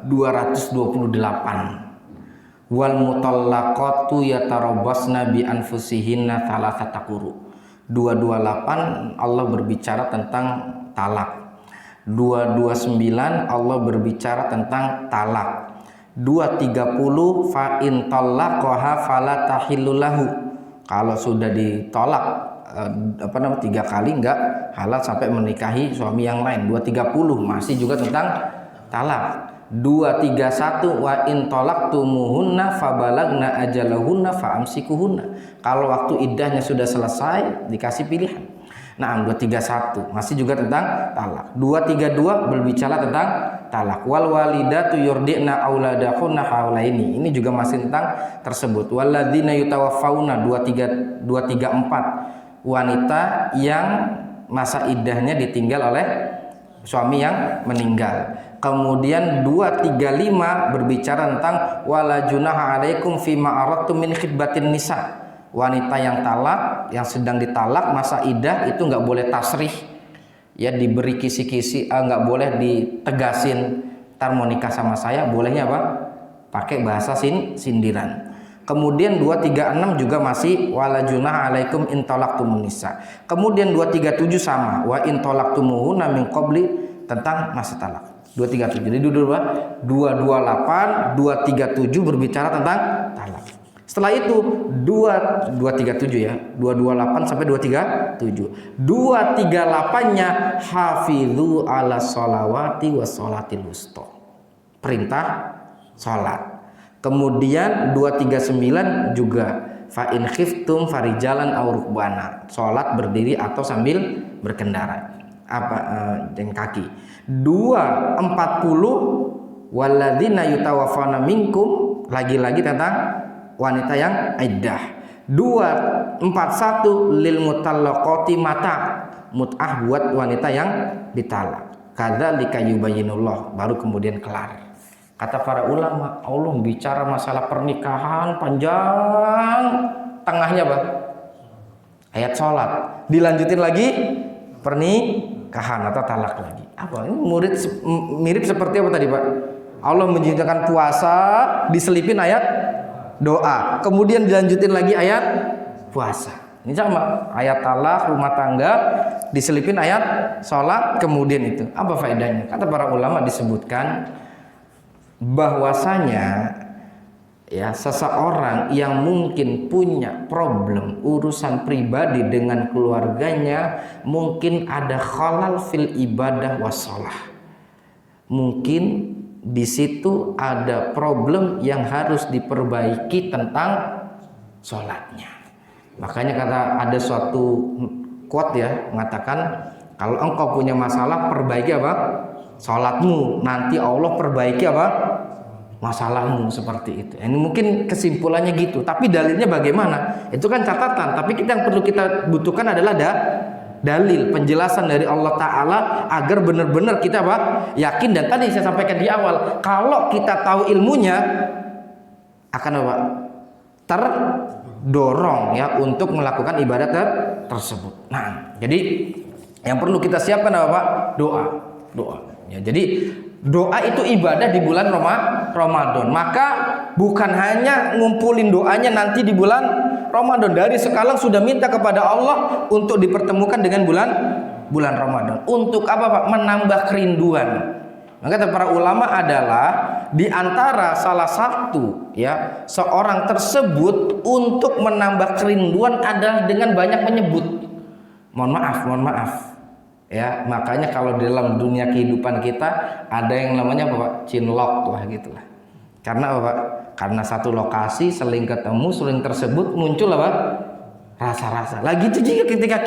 228 wal mutallaqatu yatarabbasna bi anfusihinna thalathata quru. 228 Allah berbicara tentang talak. 229 Allah berbicara tentang talak. 230 fa in talaqaha fala tahillu lahu. Kalau sudah ditolak 3 kali enggak halal sampai menikahi suami yang lain. 230 masih juga tentang talak. 231 wa in talaqtumuhunna fabalagna ajalahunna faamsikuhunna. Kalau waktu iddahnya sudah selesai dikasih pilihan. Nah, 231 masih juga tentang talak. 232 berbicara tentang talak. Wal walidatu yurdi'na auladahunna haulaini. Ini juga masih tentang tersebut. Walladzina yutawaffauna 234 wanita yang masa iddahnya ditinggal oleh suami yang meninggal. Kemudian 235 berbicara tentang wala junaha alaikum fima aradtum min khidbatin nisa. Wanita yang talak, yang sedang ditalak masa iddah itu nggak boleh tasrih, ya diberi kisi-kisi, nggak boleh ditegasin tar mau nikah sama saya, bolehnya apa? Pakai bahasa sindiran. Kemudian 236 juga masih wala junah alaikum in talaqtumun nisa. Kemudian 237 sama wa in talaqtumuhunna min qabli tentang masa talak. 237. Jadi 228, 237 berbicara tentang talak. Setelah itu 237 ya, 228 sampai 237. 238-nya hafizu ala sholawati was sholatil wusta. Perintah salat. Kemudian 239 juga fa in khiftum farijalan aw rukbana. Salat berdiri atau sambil berkendara. Dengan kaki. 240 walladzina yutawaffawna minkum, lagi-lagi tentang wanita yang iddah. 241 lil mutallaqati mut'ah buat wanita yang ditalak. Kadzalika yubayyinullah, baru kemudian kelar. Kata para ulama, Allah bicara masalah pernikahan panjang, tengahnya apa? Ayat sholat. Dilanjutin lagi pernikahan atau talak lagi. Apa? Ini mirip seperti apa tadi Pak? Allah menceritakan puasa, diselipin ayat doa, kemudian dilanjutin lagi ayat puasa. Ini sama, ayat talak, rumah tangga, diselipin ayat sholat, kemudian itu. Apa faedahnya? Kata para ulama disebutkan bahwasanya ya seseorang yang mungkin punya problem urusan pribadi dengan keluarganya, mungkin ada khalal fil ibadah wassalah. Mungkin di situ ada problem yang harus diperbaiki tentang sholatnya. Makanya kata ada suatu quote ya mengatakan, kalau engkau punya masalah perbaiki apa? Salatmu, nanti Allah perbaiki apa? Masalahmu, seperti itu. Ini mungkin kesimpulannya gitu. Tapi dalilnya bagaimana? Itu kan catatan. Tapi kita yang perlu kita butuhkan adalah dalil, penjelasan dari Allah Ta'ala agar benar-benar kita apa? Yakin. Dan tadi saya sampaikan di awal, kalau kita tahu ilmunya akan apa? Terdorong ya untuk melakukan ibadat tersebut. Nah, jadi yang perlu kita siapkan apa, Pak? Doa. Ya, jadi doa itu ibadah di bulan Ramadan. Maka bukan hanya ngumpulin doanya nanti di bulan Ramadan. Dari sekarang sudah minta kepada Allah untuk dipertemukan dengan bulan Ramadan. Untuk apa, Pak? Menambah kerinduan. Maka para ulama adalah di antara salah satu ya seorang tersebut untuk menambah kerinduan adalah dengan banyak menyebut mohon maaf. Ya, makanya kalau dalam dunia kehidupan kita ada yang namanya apa, Pak? Cinlok lah gitulah. Karena apa, Pak? Karena satu lokasi seling ketemu, seling tersebut muncul apa? Rasa-rasa. Lagi itu juga ketika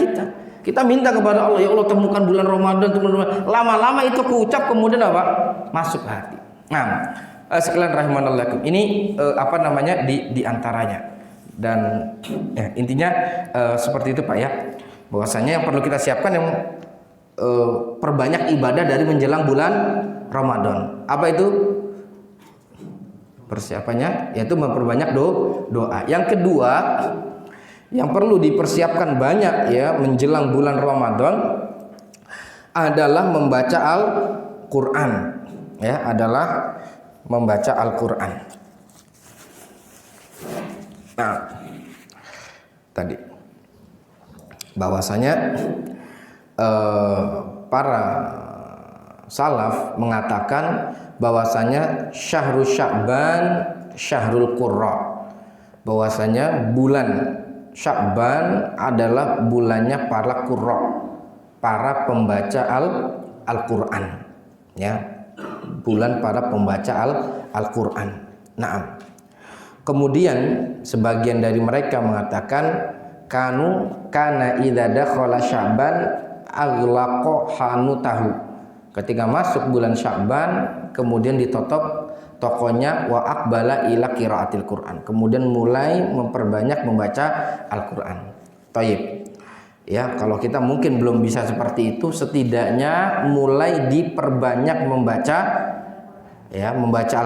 kita minta kepada Allah, ya Allah temukan bulan Ramadan, lama-lama itu keucap kemudian apa? Masuk hati. Nah, sekalian rahimanallah, ini apa namanya di antaranya. Dan ya, intinya seperti itu, Pak ya. Bahwasanya yang perlu kita siapkan yang perbanyak ibadah dari menjelang bulan Ramadan. Apa itu persiapannya? Yaitu memperbanyak doa. Yang kedua yang perlu dipersiapkan banyak ya menjelang bulan Ramadan adalah membaca Al-Quran. Ya, adalah membaca Al-Quran. Nah, tadi bahwasanya para salaf mengatakan bahwasanya syahrul Sya'ban syahrul Qurra, bahwasanya bulan Sya'ban adalah bulannya para qurra, para pembaca Al-Qur'an ya, bulan para pembaca Al-Qur'an. Naam. Kemudian sebagian dari mereka mengatakan kana idza dakhala Sya'ban aghlaqa hanutahu. Ketika masuk bulan Sya'ban kemudian ditutup tokonya wa aqbala ila qiraatil Qur'an. Kemudian mulai memperbanyak membaca Al-Qur'an. Thayyib. Ya, kalau kita mungkin belum bisa seperti itu, setidaknya mulai diperbanyak membaca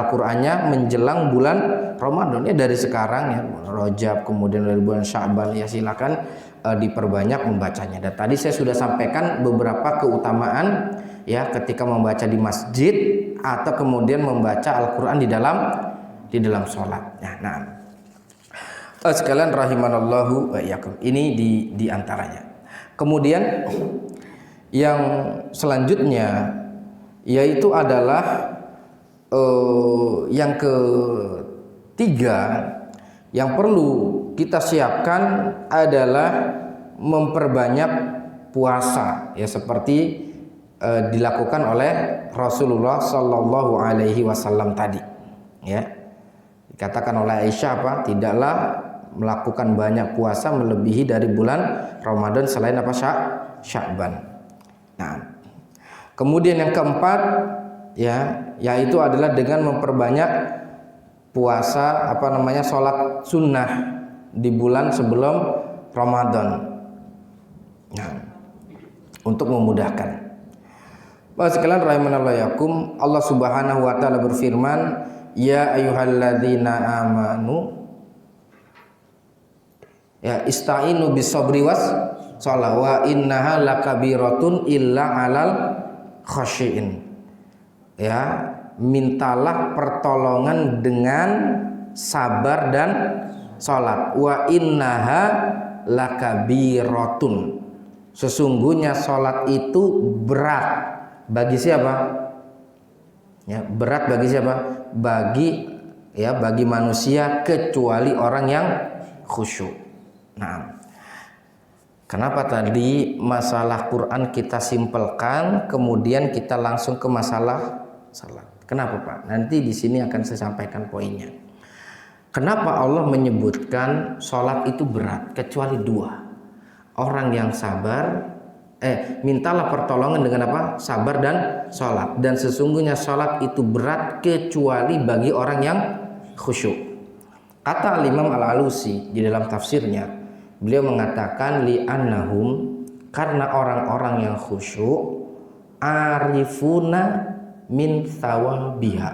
Al-Qur'annya menjelang bulan Ramadan ya, dari sekarang ya, Rajab kemudian dari bulan Sya'ban ya, silakan diperbanyak membacanya. Dan tadi saya sudah sampaikan beberapa keutamaan ya ketika membaca di masjid atau kemudian membaca Al-Qur'an di dalam sholat. Nah, sekalian rahimanallahu wa iyyakum. Ini di antaranya. Kemudian yang selanjutnya yaitu adalah yang ketiga yang perlu kita siapkan adalah memperbanyak puasa ya, seperti dilakukan oleh Rasulullah Shallallahu Alaihi Wasallam tadi ya. Dikatakan oleh Aisyah apa? Tidaklah melakukan banyak puasa melebihi dari bulan Ramadan selain apa? Sya'ban. Nah, kemudian yang keempat ya, yaitu adalah dengan memperbanyak puasa sholat sunnah di bulan sebelum Ramadan. Nah, untuk memudahkan. Bapak sekalian rahimanallahu yakum, Allah Subhanahu wa taala berfirman, ya ayyuhalladzina amanu ya ista'inu bisabri was shalah wa innaha lakabiratun illa 'alal khashiin. Ya, mintalah pertolongan dengan sabar dan salat. Wa innaha lakabiratun. Sesungguhnya salat itu berat bagi siapa? Ya, berat bagi siapa? Bagi manusia kecuali orang yang khusyuk. Nah, kenapa tadi masalah Quran kita simpelkan, kemudian kita langsung ke masalah salat? Kenapa, Pak? Nanti di sini akan saya sampaikan poinnya. Kenapa Allah menyebutkan sholat itu berat? Kecuali dua. Orang yang sabar, mintalah pertolongan dengan apa? Sabar dan sholat. Dan sesungguhnya sholat itu berat kecuali bagi orang yang khusyuk. Kata Imam Al-Alusi di dalam tafsirnya, beliau mengatakan li'annahum, karena orang-orang yang khusyuk arifuna min thawabiha.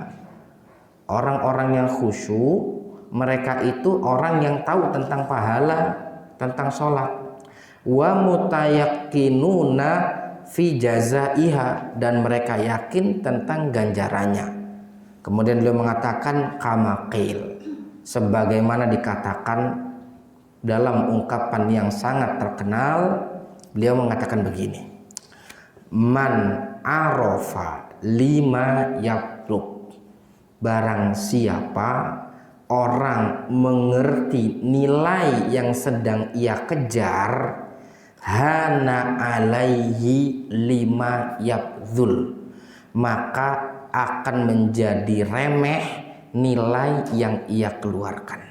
Orang-orang yang khusyuk, mereka itu orang yang tahu tentang pahala, tentang sholat. Wa mutayakkinuna fi jazaiha, dan mereka yakin tentang ganjarannya. Kemudian beliau mengatakan kamaqil, sebagaimana dikatakan dalam ungkapan yang sangat terkenal, beliau mengatakan begini: man arafa lima yatlub, barang siapa orang mengerti nilai yang sedang ia kejar, hana alaihi lima yabdzul, maka akan menjadi remeh nilai yang ia keluarkan.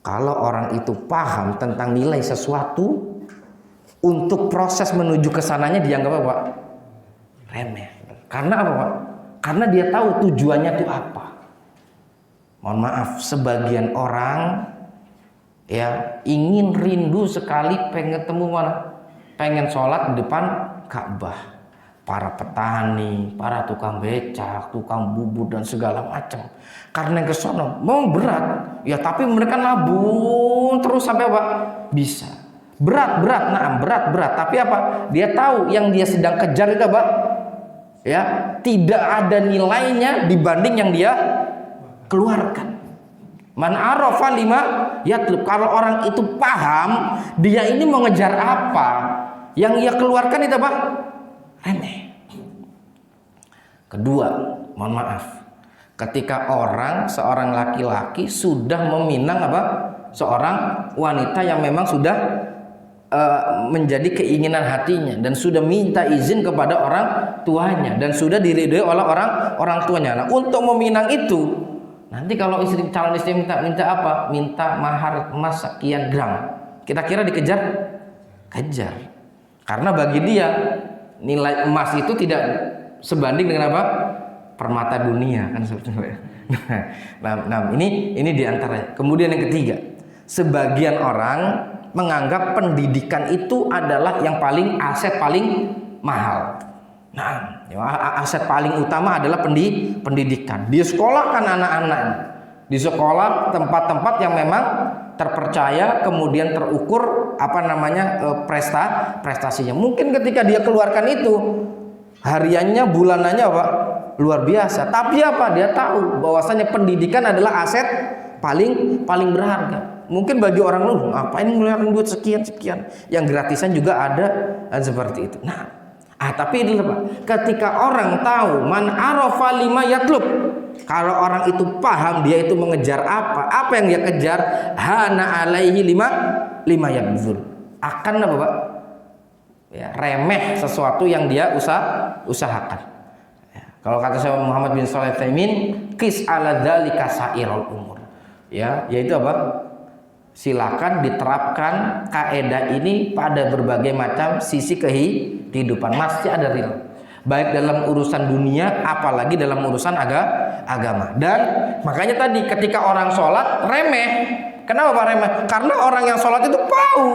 Kalau orang itu paham tentang nilai sesuatu, untuk proses menuju ke sananya dianggap apa, Pak? Remeh. Karena apa, Pak? Karena dia tahu tujuannya itu apa. Mohon maaf, sebagian orang ya ingin rindu sekali pengen ketemu mana? Pengen sholat di depan Ka'bah. Para petani, para tukang becak, tukang bubur dan segala macam. Karena yang kesono mau berat, ya tapi mereka nabung terus sampai apa? Bisa. Berat, berat. Tapi apa? Dia tahu yang dia sedang kejar itu apa? Ya, tidak ada nilainya dibanding yang dia keluarkan. Man arafa lima yatlub, kalau orang itu paham dia ini mau ngejar apa, yang ia keluarkan itu apa? Remeh. Kedua, mohon maaf, ketika seorang laki-laki sudah meminang apa? Seorang wanita yang memang sudah menjadi keinginan hatinya dan sudah minta izin kepada orang tuanya dan sudah diridhoi oleh orang tuanya. Nah, untuk meminang itu, nanti kalau calon istri minta apa? Minta mahar emas sekian gram. Kira-kira dikejar? Kejar. Karena bagi dia nilai emas itu tidak sebanding dengan apa? Permata dunia kan sebetulnya. Nah, ini diantaranya. Kemudian yang ketiga, sebagian orang menganggap pendidikan itu adalah yang aset paling mahal. Nah, aset paling utama adalah pendidikan. Di sekolah kan anak-anak, di sekolah tempat-tempat yang memang terpercaya, kemudian terukur prestasinya. Mungkin ketika dia keluarkan itu hariannya, bulanannya apa? Luar biasa. Tapi apa? Dia tahu bahwasanya pendidikan adalah aset paling berharga. Mungkin bagi orang lu, ngapain ngeluarin duit sekian, yang gratisan juga ada seperti itu. Nah, tapi ini Pak, ketika orang tahu man arafa lima yatlub, kalau orang itu paham dia itu mengejar apa yang dia kejar, hana alaihi lima yabdzul, akan apa Pak? Ya, remeh sesuatu yang dia usahakan. Ya, kalau kata saya Muhammad bin Shalih Al-Utsaimin, qis ala dzalika sairul umur. Ya, yaitu apa? Silakan diterapkan kaidah ini pada berbagai macam sisi kehidupan, masih ada real, baik dalam urusan dunia apalagi dalam urusan agama. Dan makanya tadi ketika orang sholat remeh. Kenapa Pak remeh? Karena orang yang sholat itu tahu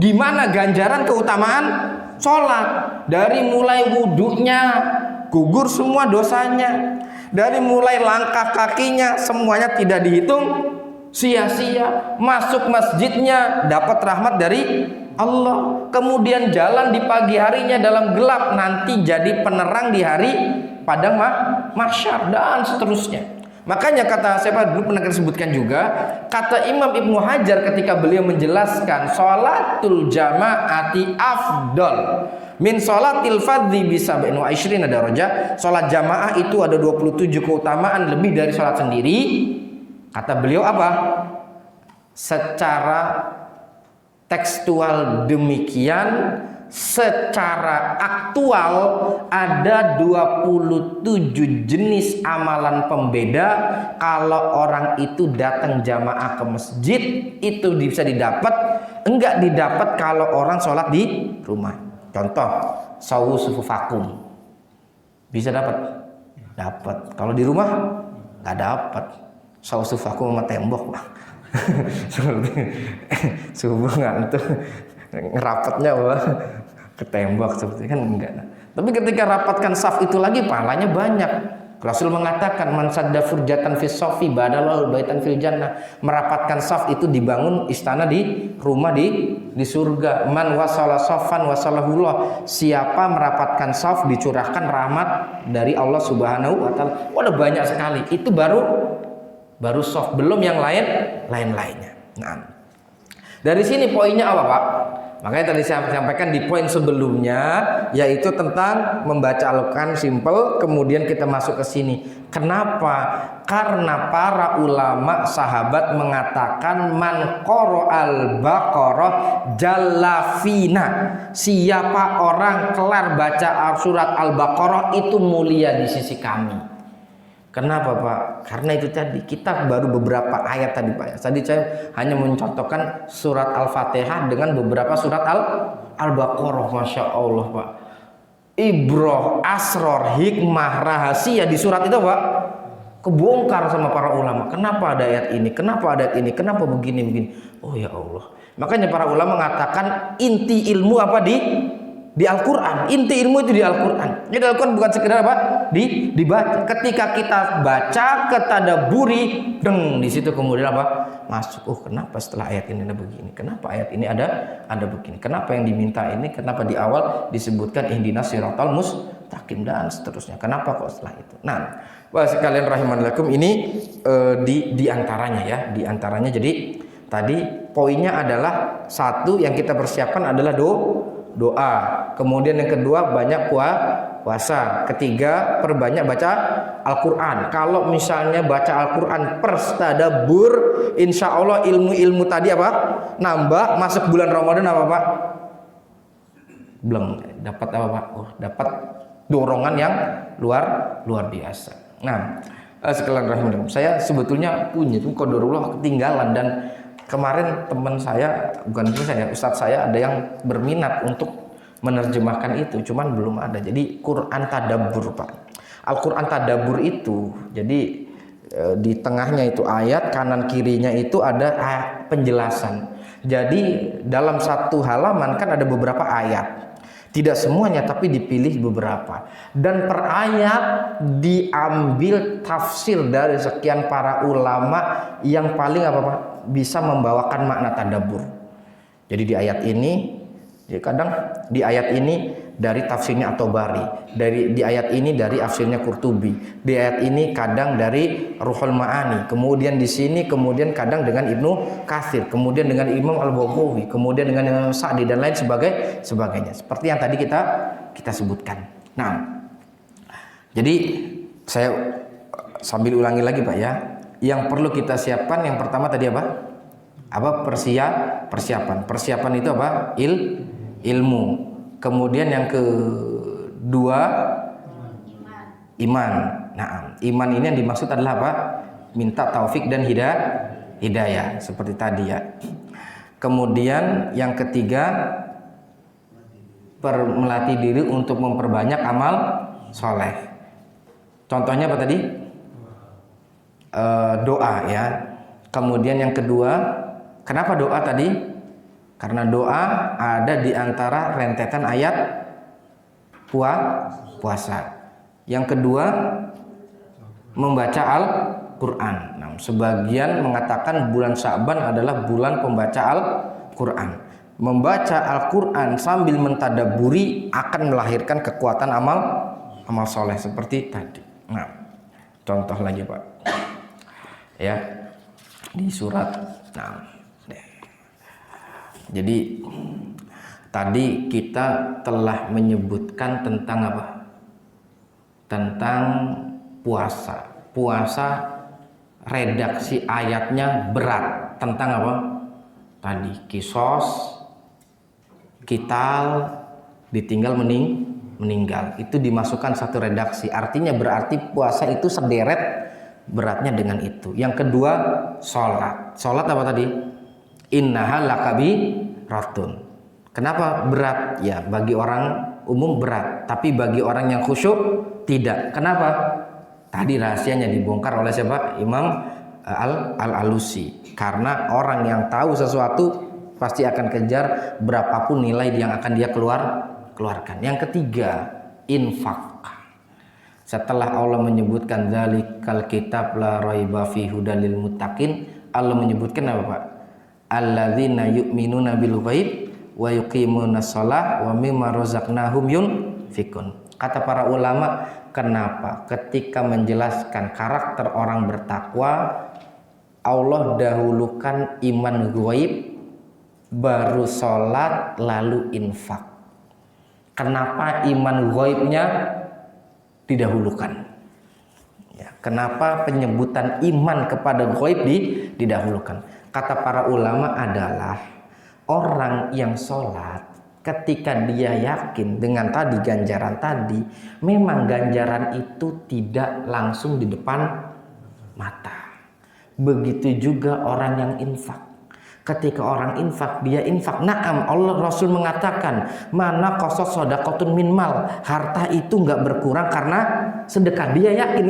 gimana ganjaran keutamaan sholat, dari mulai wudhunya gugur semua dosanya, dari mulai langkah kakinya semuanya tidak dihitung sia-sia, masuk masjidnya dapat rahmat dari Allah, kemudian jalan di pagi harinya dalam gelap nanti jadi penerang di hari padang mahsyar dan seterusnya. Makanya kata siapa dulu pernah disebutkan juga, kata Imam Ibnu Hajar ketika beliau menjelaskan sholatul jamaati afdal min sholatil fardhi bi 27 darajah, sholat jamaah itu ada 27 keutamaan lebih dari sholat sendiri. Kata beliau apa? Secara tekstual demikian, secara aktual ada 27 jenis amalan pembeda. Kalau orang itu datang jamaah ke masjid itu bisa didapat, enggak didapat kalau orang sholat di rumah. Contoh, sawu sufufakum bisa dapat? Dapat. Kalau di rumah nggak dapat. Sawu sufufakum sama tembok, Pak. Seperti subuh ngantuk ngerapatnya Pak ke tembok seperti kan enggak. Tapi ketika rapatkan saf itu lagi pahalanya banyak. Rasul mengatakan man sadda furjatan fis safi badalahu baitan fil jannah. Merapatkan saf itu dibangun istana di rumah di surga. Man wasala saffan wasalahullah. Siapa merapatkan saf dicurahkan rahmat dari Allah Subhanahu wa taala. Waduh banyak sekali. Itu baru saf, belum yang lainnya. Nah, dari sini poinnya apa Pak? Makanya tadi saya sampaikan di poin sebelumnya, yaitu tentang membaca Al-Quran simple, kemudian kita masuk ke sini. Kenapa? Karena para ulama sahabat mengatakan man qara'al Baqarah jallafina. Siapa orang kelar baca surat Al-Baqarah itu mulia di sisi kami. Kenapa Pak? Karena itu tadi kita baru beberapa ayat tadi Pak. Tadi saya hanya mencontohkan surat Al-Fatihah dengan beberapa surat Al-Baqarah. Masya Allah Pak. Ibroh, asror, hikmah, rahasia di surat itu Pak kebongkar sama para ulama. Kenapa ada ayat ini? Kenapa ada ayat ini? Kenapa begini? Oh ya Allah. Makanya para ulama mengatakan inti ilmu apa di Al-Quran. Inti ilmu itu di Al-Quran. Jadi Al-Quran bukan sekedar apa? Dibaca. Ketika kita baca, ketadaburi, di situ kemudian apa? Masuk. Oh, kenapa setelah ayat ini ada begini? Kenapa ayat ini ada begini? Kenapa yang diminta ini? Kenapa di awal disebutkan ihdinas siratal mustaqim dan seterusnya? Kenapa kok setelah itu? Nah, Bapak sekalian rahimanallahu ini di antaranya ya, di antaranya. Jadi tadi poinnya adalah satu yang kita persiapkan adalah doa. Kemudian yang kedua banyak puasa. Ketiga perbanyak baca Al-Quran. Kalau misalnya baca Al-Quran perstadabur, insya Allah ilmu-ilmu tadi apa? Nambah. Masuk bulan Ramadan apa Pak? Belum dapat apa Pak? Oh, dapat dorongan yang luar biasa. Nah, sekalian rahimahullah, saya sebetulnya punya itu qadarullah ketinggalan, dan kemarin teman saya, bukan teman saya, ustadz saya ada yang berminat untuk menerjemahkan itu, cuman belum ada. Jadi Quran tadabbur Pak. Al-Quran tadabbur itu, jadi di tengahnya itu ayat, kanan kirinya itu ada penjelasan. Jadi dalam satu halaman kan ada beberapa ayat. Tidak semuanya tapi dipilih beberapa. Dan per ayat diambil tafsir dari sekian para ulama yang paling apa Pak? Bisa membawakan makna tadabbur. Jadi di ayat ini, ya kadang di ayat ini dari tafsirnya At-Tabari, di ayat ini dari tafsirnya Qurtubi, di ayat ini kadang dari Ruhul Ma'ani, kemudian di sini kemudian kadang dengan Ibnu Katsir, kemudian dengan Imam Al-Baghawi, kemudian dengan Imam Sa'di dan lain sebagainya. Seperti yang tadi kita sebutkan. Nah, jadi saya sambil ulangi lagi Pak ya. Yang perlu kita siapkan yang pertama tadi apa? Persiapan. Persiapan itu apa? Ilmu. Kemudian yang kedua iman. Nah, iman ini yang dimaksud adalah apa? Minta taufik dan hidayah seperti tadi ya. Kemudian yang ketiga melatih diri untuk memperbanyak amal soleh. Contohnya apa tadi? Doa ya. Kemudian yang kedua, kenapa doa tadi? Karena doa ada di antara rentetan ayat puasa. Yang kedua, membaca Al-Quran. Nah, sebagian mengatakan bulan Sya'ban adalah bulan pembaca Al-Quran. Membaca Al-Quran sambil mentadaburi akan melahirkan kekuatan amal soleh seperti tadi. Nah, contoh lagi Pak. Ya, di surat. Nah, jadi tadi kita telah menyebutkan tentang apa? Tentang puasa. Puasa redaksi ayatnya berat. Tentang apa? Tadi kisos, kital, ditinggal meninggal. Itu dimasukkan satu redaksi. Artinya berarti puasa itu sederet beratnya dengan itu. Yang kedua, sholat. Sholat apa tadi? Innaha lakabiratun. Kenapa berat? Ya, bagi orang umum berat, tapi bagi orang yang khusyuk tidak. Kenapa? Tadi rahasianya dibongkar oleh siapa? Imam Al-Alusi. Karena orang yang tahu sesuatu pasti akan kejar berapapun nilai yang akan dia keluarkan. Yang ketiga, infak. Setelah Allah menyebutkan dzalikal kitab la raiba fihi hudal lil muttaqin, Allah menyebutkan apa, Pak? Alladzina yu'minuna bil ghaib wa yuqimunas shalah wa mimma razaqnahum yunfikun. Kata para ulama, kenapa ketika menjelaskan karakter orang bertakwa Allah dahulukan iman ghaib, baru sholat, lalu infak? Kenapa iman ghaibnya didahulukan? Ya, kenapa penyebutan iman kepada ghaib didahulukan? Kata para ulama adalah orang yang sholat ketika dia yakin dengan tadi ganjaran tadi, memang ganjaran itu tidak langsung di depan mata. Begitu juga orang yang infak. Ketika orang infak, dia infak. Naam, Allah Rasul mengatakan, mana qasas shadaqatun min mal. Harta itu nggak berkurang karena sedekah. Dia yakin.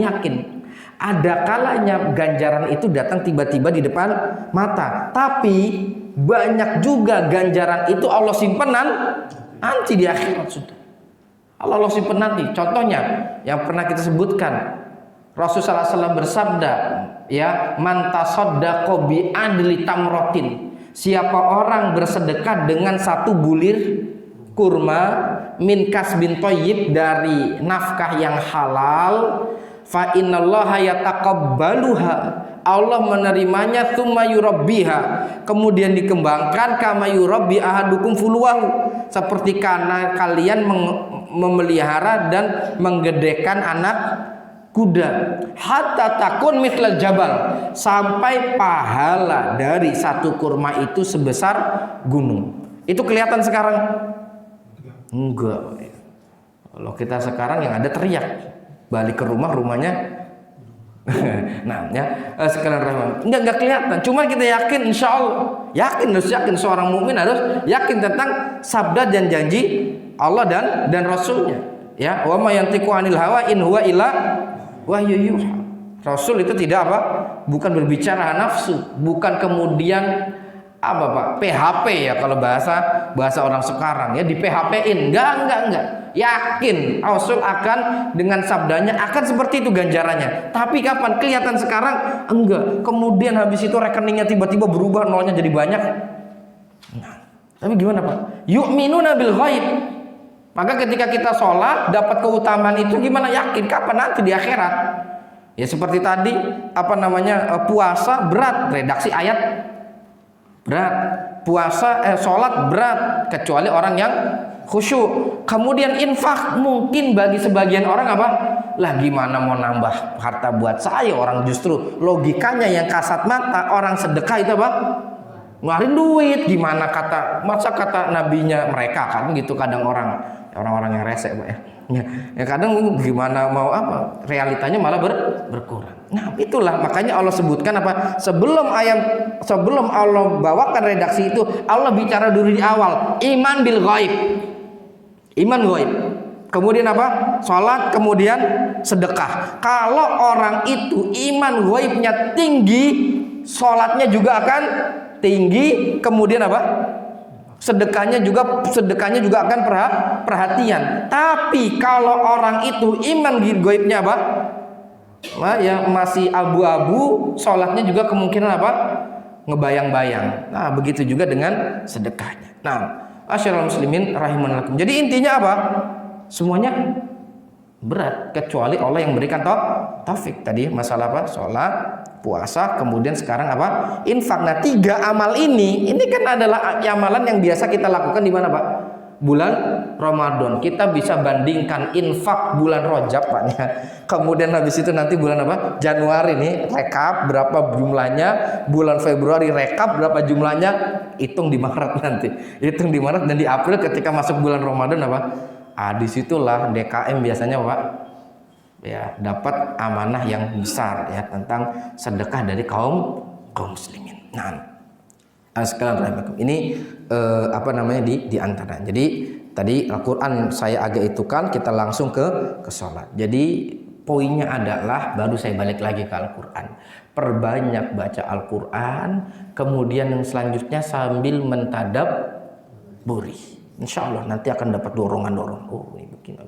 Ada kalanya ganjaran itu datang tiba-tiba di depan mata. Tapi banyak juga ganjaran itu Allah simpan nanti di akhirat sudah. Allah simpan nanti. Contohnya yang pernah kita sebutkan, Rasulullah SAW bersabda, ya, man tasaddaqa bi adli tamrotin. Siapa orang bersedekah dengan satu bulir kurma min kasbin thayyib, dari nafkah yang halal, fa innallaha yataqabbaluha, Allah menerimanya, tsumma yurabbiha, kemudian dikembangkan, kama yurabbi ahadukum fuluwahu, seperti karena kalian memelihara dan menggedekan anak kuda, hatta takun mithlal jabal, sampai pahala dari satu kurma itu sebesar gunung. Itu kelihatan sekarang? Enggak. Kalau kita sekarang yang ada teriak, balik ke rumahnya nah ya, sekalian rahman, enggak kelihatan. Cuma kita yakin, insya Allah harus yakin, seorang mukmin harus yakin tentang sabda dan janji Allah dan Rasulnya. Ya, wa ma yantiqu anil hawa in huwa illa wahyu yuha. Rasul itu tidak apa? Bukan berbicara nafsu, bukan kemudian apa Pak? PHP ya, kalau bahasa orang sekarang ya, di PHP-in. Enggak. Yakin Rasul akan dengan sabdanya akan seperti itu ganjarannya. Tapi kapan? Kelihatan sekarang? Enggak. Kemudian habis itu rekeningnya tiba-tiba berubah, nolnya jadi banyak. Nah, tapi gimana Pak? Yu'minuna bil ghaib. Maka ketika kita sholat dapat keutamaan itu gimana? Yakin. Kapan? Nanti di akhirat. Ya seperti tadi puasa berat, redaksi ayat berat. Sholat berat kecuali orang yang khusyuk. Kemudian infak, mungkin bagi sebagian orang apa? Lah gimana mau nambah harta buat saya? Orang justru logikanya yang kasat mata, orang sedekah itu apa? Ngeluarin duit. Gimana masa kata nabinya mereka kan gitu, kadang orang-orang yang resek Pak ya kadang gimana mau apa, realitanya malah berkurang. Nah itulah makanya Allah sebutkan apa, sebelum Allah bawakan redaksi itu, Allah bicara dulu di awal iman bil ghaib, iman ghaib, kemudian apa, sholat, kemudian sedekah. Kalau orang itu iman ghaibnya tinggi, sholatnya juga akan tinggi, kemudian apa, sedekahnya juga akan perhatian. Tapi kalau orang itu iman ghaibnya apa? Ya masih abu-abu, sholatnya juga kemungkinan apa? Ngebayang-bayang. Nah, begitu juga dengan sedekahnya. Nah, asyarul muslimin rahimanallahu. Jadi intinya apa? Semuanya berat kecuali Allah yang berikan taufik. Tadi masalah apa? Sholat, puasa, kemudian sekarang apa? Infak. Nah, 3 amal ini kan adalah amalan yang biasa kita lakukan di mana Pak? bulan Ramadan. Kita bisa bandingkan infak bulan Rajab Pak ya. Kemudian habis itu nanti bulan apa? Januari nih rekap berapa jumlahnya, bulan Februari rekap berapa jumlahnya, hitung di Maret nanti. Hitung di Maret dan di April ketika masuk bulan Ramadan apa? Disitulah DKM biasanya Pak ya dapat amanah yang besar ya tentang sedekah dari kaum muslimin. Nah, sekalian rahimakum. Ini di antara. Jadi tadi Al-Qur'an saya agak itukan, kita langsung ke salat. Jadi poinnya adalah baru saya balik lagi ke Al-Qur'an. Perbanyak baca Al-Qur'an, kemudian yang selanjutnya sambil mentadabburi. Insyaallah nanti akan dapat dorongan-dorongan. Oh, ini begini.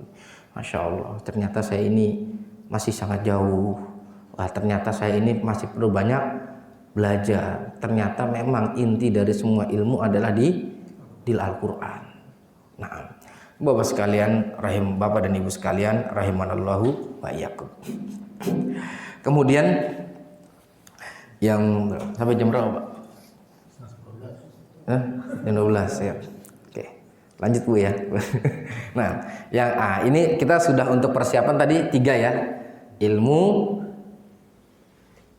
Masya Allah, ternyata saya ini masih sangat jauh. Wah, ternyata saya ini masih perlu banyak belajar. Ternyata memang inti dari semua ilmu adalah di Al-Quran. Nah, Bapak sekalian, Bapak dan Ibu sekalian, rahimanallahu wa iyyakum. Kemudian yang sampai jam berapa Pak? Jam 12 ya. Oke, lanjut Bu ya. Nah, yang ini kita sudah untuk persiapan tadi 3 ya. Ilmu,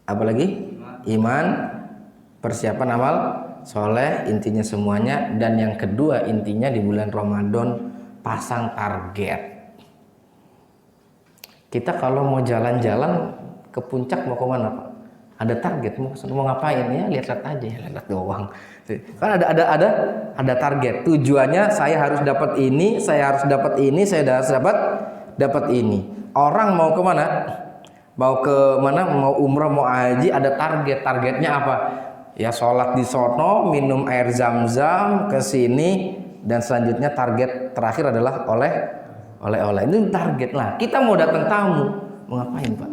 apalagi? Iman, persiapan amal soleh, intinya semuanya. Dan yang kedua intinya di bulan Ramadan pasang target. Kita kalau mau jalan-jalan ke puncak mau kemana Pak? Ada target mau ngapain ya? Lihat-lihat aja ya, lihat doang. Kan ada target. Tujuannya saya harus dapat ini, saya harus dapat ini, saya harus dapat ini. Orang mau kemana? Mau ke mana? Mau umrah, mau haji, ada target. Targetnya apa? Ya sholat di sono, minum air zam-zam ke sini, dan selanjutnya target terakhir adalah oleh-oleh. Ini target lah. Kita mau datang tamu, mau ngapain Pak?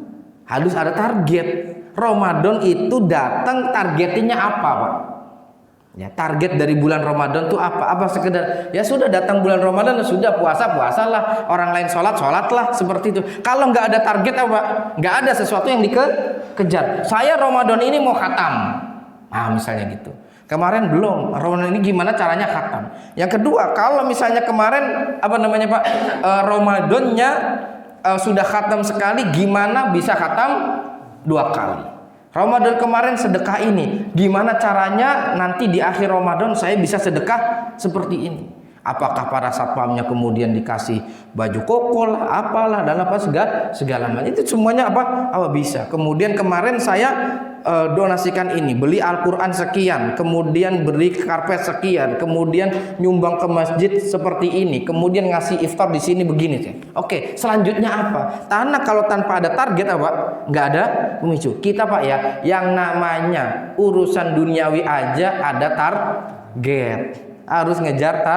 Harus ada target. Ramadan itu datang targetnya apa Pak? Ya, target dari bulan Ramadan itu apa? Apa sekedar ya sudah datang bulan Ramadan sudah puasalah, orang lain sholatlah seperti itu. Kalau nggak ada target apa? Nggak ada sesuatu yang dikejar. Saya Ramadan ini mau khatam, misalnya gitu. Kemarin belum. Ramadan ini gimana caranya khatam? Yang kedua, kalau misalnya kemarin Pak? Ramadannya sudah khatam sekali, gimana bisa khatam 2 kali? Ramadan kemarin sedekah ini, gimana caranya nanti di akhir Ramadan saya bisa sedekah seperti ini? Apakah para satpamnya kemudian dikasih baju koko lah, apalah, dan apa segala macam itu semuanya apa bisa. Kemudian kemarin saya donasikan ini, beli Al-Quran sekian, kemudian beli karpet sekian, kemudian nyumbang ke masjid seperti ini, kemudian ngasih iftar di sini begini sih. Oke, selanjutnya apa? Karena kalau tanpa ada target apa? Nggak ada pemicu. Kita Pak ya, yang namanya urusan duniawi aja ada target. Harus ngejar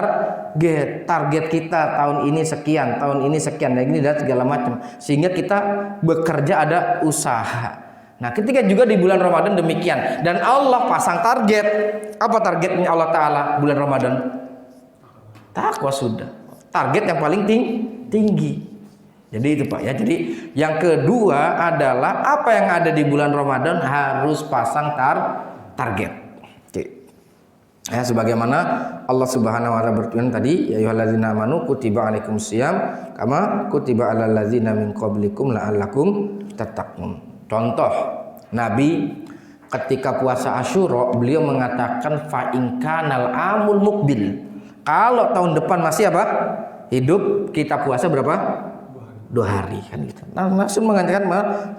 target kita tahun ini sekian, tahun ini sekian, dan ini dan segala macam. Sehingga kita bekerja ada usaha. Nah, ketika juga di bulan Ramadan demikian, dan Allah pasang target. Apa targetnya Allah Ta'ala bulan Ramadan? Takwa sudah. Target yang paling tinggi. Jadi itu Pak ya. Jadi yang kedua adalah apa yang ada di bulan Ramadan harus pasang target. Oke. Ya, sebagaimana Allah Subhanahu wa taala berfirman tadi, ya ayyuhallazina amanu kutiba alaikumusiyam kama kutiba alal ladzina min qablikum la'allakum tattaqun. Contoh, Nabi ketika puasa Asyura beliau mengatakan fa in kanal amul mukbil. Kalau tahun depan masih apa? Hidup, kita puasa berapa? 2 hari kan gitu. Nah, langsung mengatakan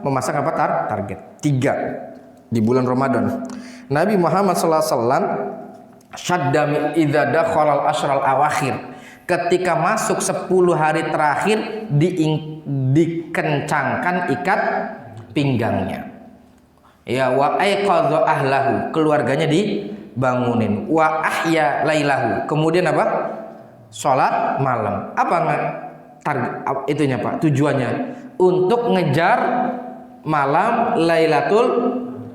memasang apa target 3 di bulan Ramadan. Nabi Muhammad sallallahu alaihi wasallam syadda idza dakhala al-ashral awakhir. Ketika masuk 10 hari terakhir dikencangkan ikat pinggangnya. Ya wa aiqadha ahlahu, keluarganya dibangunin. Wa ahya lailahu. Kemudian apa? Salat malam. Apa target itunya Pak? Tujuannya untuk ngejar malam Lailatul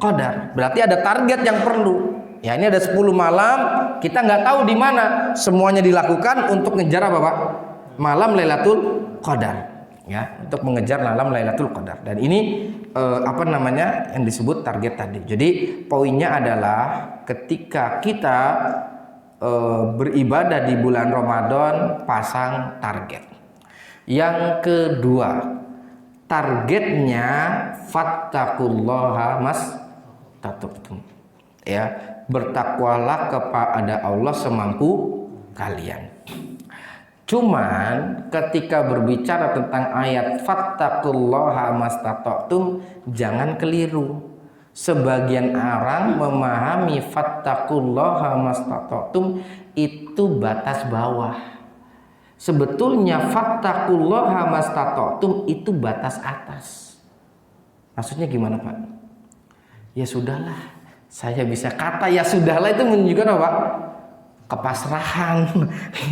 Qadar. Berarti ada target yang perlu. Ya, ini ada 10 malam, kita nggak tahu di mana. Semuanya dilakukan untuk ngejar apa Pak? Malam Lailatul Qadar. Ya, untuk mengejar malam Lailatul Qadar. Dan ini yang disebut target tadi. Jadi poinnya adalah ketika kita beribadah di bulan Ramadan pasang target. Yang kedua, targetnya fattaqullaha mastata'tum. Ya, bertakwalah kepada Allah semampu kalian. Cuman ketika berbicara tentang ayat fattaqullaha mastata'tum, jangan keliru. Sebagian orang memahami fattaqullaha mastata'tum itu batas bawah. Sebetulnya fattaqullaha mastata'tum itu batas atas. Maksudnya gimana, Pak? Ya sudahlah, saya bisa kata ya sudahlah itu menunjukkan apa? Kepasrahan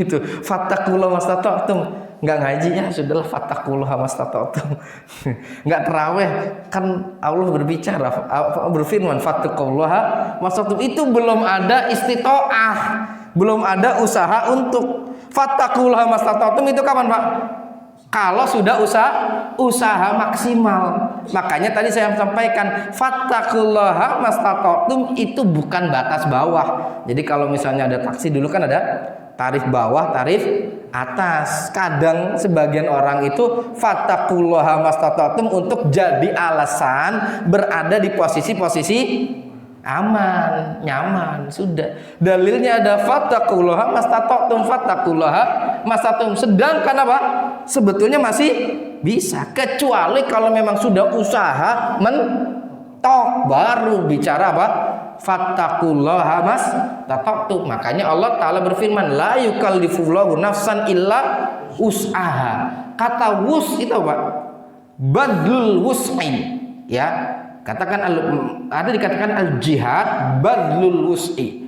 gitu. Fattaqullaha mastata'tum, nggak ngaji ya sudahlah fattaqullaha mastata'tum. Nggak terawih kan Allah berbicara, berfirman fattaqullaha mastata'tum, itu belum ada istitoah, belum ada usaha untuk fattaqullaha mastata'tum. Itu kapan, Pak? Kalau sudah usaha maksimal. Makanya tadi saya sampaikan fattaqullaha mastata'tum itu bukan batas bawah. Jadi kalau misalnya ada taksi dulu kan ada tarif bawah, tarif atas. Kadang sebagian orang itu fattaqullaha mastata'tum untuk jadi alasan berada di posisi-posisi aman, nyaman, sudah. Dalilnya ada fattaqullaha mastata'tum, fattaqullaha mastata'tum. Sedangkan apa? Sebetulnya masih bisa, kecuali kalau memang sudah usaha mentok baru bicara apa? Fattaqullaha mastata'tum. Makanya Allah Ta'ala berfirman la yukallifullahu nafsan illa wus'aha. Kata wus itu apa? Badlul wus'in, ya. Katakan ada dikatakan al jihad badlul wus'i,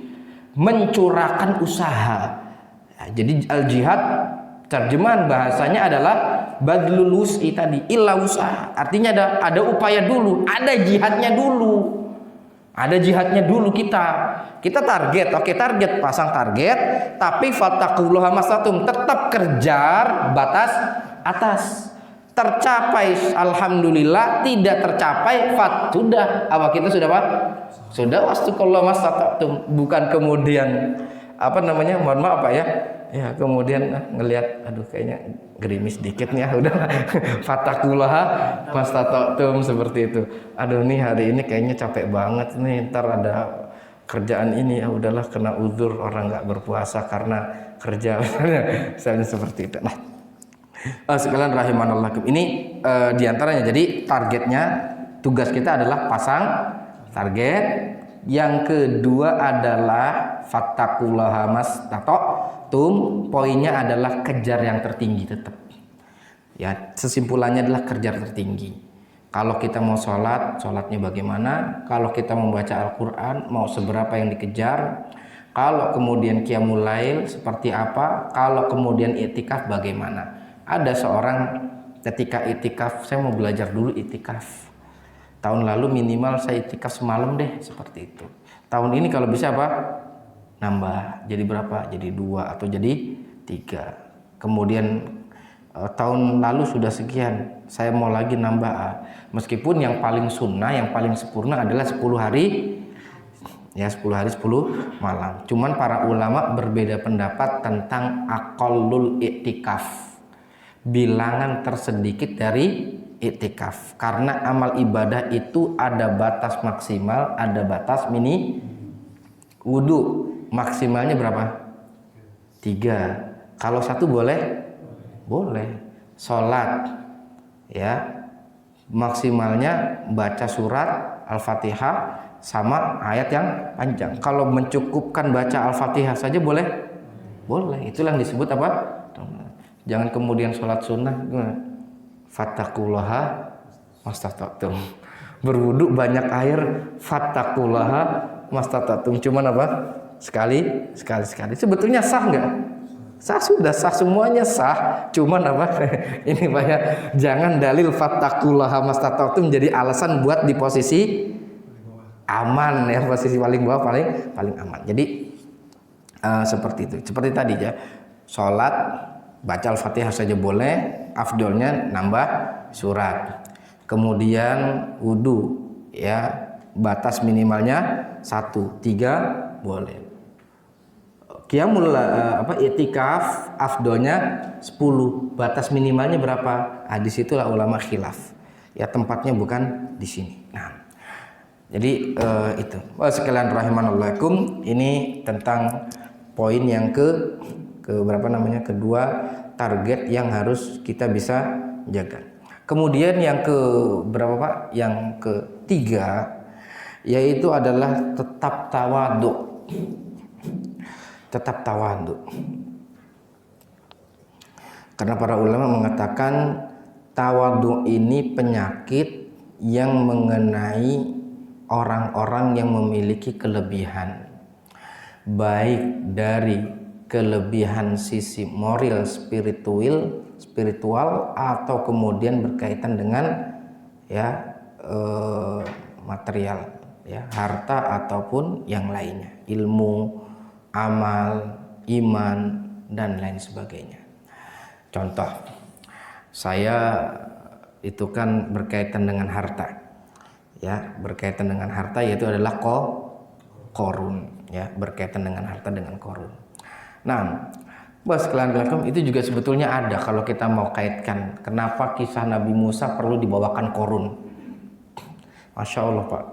mencurahkan usaha. Ya, jadi al jihad terjemahan bahasanya adalah badlul wus'i tadi, illa usaha. Artinya ada upaya dulu, ada jihadnya dulu. Ada jihadnya dulu kita target, oke target, pasang target, tapi fattaqullaha mastata'tum, tetap kejar batas atas. Tercapai alhamdulillah, tidak tercapai sudah apa kita sudah apa? Sudah wastaqullaha mastata'tum, bukan kemudian apa namanya? Mohon maaf Pak ya. Ya, kemudian ngelihat aduh kayaknya gerimis dikit nih ya, udah fattaqullaha mastata'tum seperti itu. Aduh nih hari ini kayaknya capek banget nih, ntar ada kerjaan ini, ya udahlah kena uzur orang nggak berpuasa karena kerja misalnya seperti itu. Nah, sekalian rahimanallah, ini diantaranya. Jadi targetnya, tugas kita adalah pasang target. Yang kedua adalah fattaqullaha mastata'tum, poinnya adalah kejar yang tertinggi tetap. Ya, sesimpulannya adalah kejar tertinggi. Kalau kita mau sholatnya bagaimana? Kalau kita membaca Al-Quran, mau seberapa yang dikejar? Kalau kemudian qiyamul lail seperti apa? Kalau kemudian i'tikaf bagaimana? Ada seorang ketika i'tikaf, saya mau belajar dulu i'tikaf. Tahun lalu minimal saya i'tikaf semalam deh, seperti itu. Tahun ini kalau bisa apa? Nambah. Jadi berapa? Jadi 2 atau jadi 3. Kemudian tahun lalu sudah sekian, saya mau lagi nambah. Meskipun yang paling sunnah, yang paling sempurna adalah 10 hari. Ya 10 hari 10 malam. Cuman para ulama berbeda pendapat tentang aqallul i'tikaf, bilangan tersedikit dari i'tikaf, karena amal ibadah itu ada batas maksimal, ada batas mini. Wudu maksimalnya berapa? 3. Kalau 1 boleh? Boleh. Sholat ya maksimalnya baca surat Al-Fatihah sama ayat yang panjang. Kalau mencukupkan baca Al-Fatihah saja boleh? Boleh. Itulah yang disebut apa? Jangan kemudian sholat sunnah fattaqullaha mastata'tum, berwudu banyak air, fattaqullaha mastata'tum, cuman apa? Sekali. Sebetulnya sah nggak? Sah, sudah sah, semuanya sah. Cuman apa? Ini banyak. Jangan dalil fattaqullaha mastata'tum jadi alasan buat di posisi aman ya, posisi paling bawah, paling aman. Jadi seperti itu. Seperti tadi ya. Sholat baca Al-Fatihah saja boleh, afdolnya nambah surat. Kemudian wudu ya batas minimalnya 1, 3 boleh. I'tikaf afdolnya 10, batas minimalnya berapa? Di situlah ulama khilaf. Ya tempatnya bukan di sini. Nah, jadi itu. Sekalian rahimanallahum, ini tentang poin yang kedua, target yang harus kita bisa jaga. Kemudian yang berapa Pak? Yang ketiga yaitu adalah tetap tawadhu. Tetap tawadhu. Karena para ulama mengatakan tawadhu ini penyakit yang mengenai orang-orang yang memiliki kelebihan, baik dari kelebihan sisi moral spiritual atau kemudian berkaitan dengan material, harta ataupun yang lainnya, ilmu, amal, iman dan lain sebagainya. Contoh, saya itu kan berkaitan dengan harta, berkaitan dengan harta, yaitu adalah korun, berkaitan dengan harta dengan korun. Nah, sekalian itu juga sebetulnya ada kalau kita mau kaitkan kenapa kisah Nabi Musa perlu dibawakan korun. Masya Allah Pak,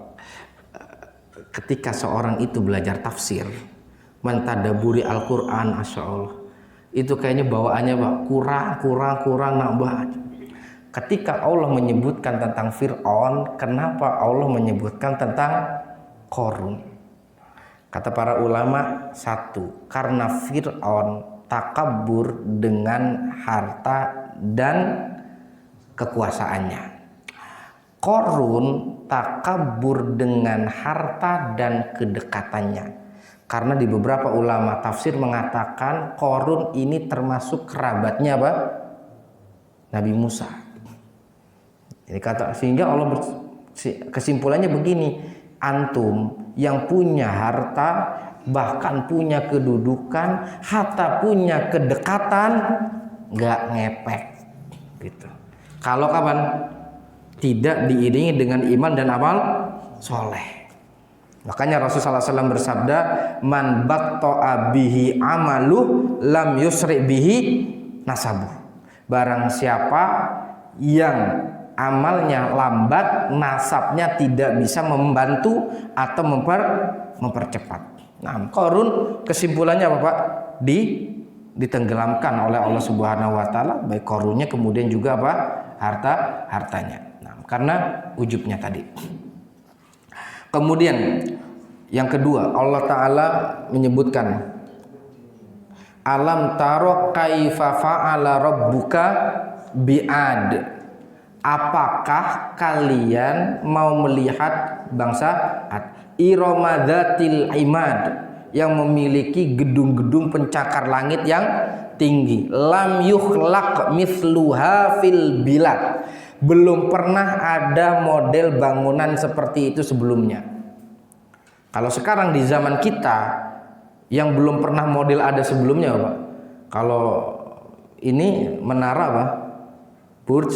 ketika seorang itu belajar tafsir, mentadaburi Al-Quran, Masya Allah, itu kayaknya bawaannya Pak kurang nambah. Ketika Allah menyebutkan tentang Fir'aun, kenapa Allah menyebutkan tentang korun? Kata para ulama, satu, karena Fir'aun takabur dengan harta dan kekuasaannya. Korun takabur dengan harta dan kedekatannya. Karena di beberapa ulama tafsir mengatakan korun ini termasuk kerabatnya apa? Nabi Musa. Jadi sehingga Allah kesimpulannya begini, antum yang punya harta, bahkan punya kedudukan, hatta punya kedekatan, nggak ngepek gitu. Kalau kapan? Tidak diiringi dengan iman dan amal soleh. Makanya Rasulullah SAW bersabda, man batta'a bihi amaluh lam yusri bihi nasabuh. Barang siapa yang amalnya lambat, nasabnya tidak bisa membantu atau mempercepat. Nah, korun kesimpulannya apa Pak? Ditenggelamkan oleh Allah Subhanahu wa taala, baik korunnya kemudian juga apa? Hartanya. Nah, karena ujubnya tadi. Kemudian yang kedua, Allah taala menyebutkan, alam taro kaifa fa'ala rabbuka bi'ad. Apakah kalian mau melihat bangsa Ad? Iromadzatil imad, yang memiliki gedung-gedung pencakar langit yang tinggi. Lam yukhlaq mithluha fil bilad. Belum pernah ada model bangunan seperti itu sebelumnya. Kalau sekarang di zaman kita yang belum pernah model ada sebelumnya Pak. Kalau ini menara apa? Burj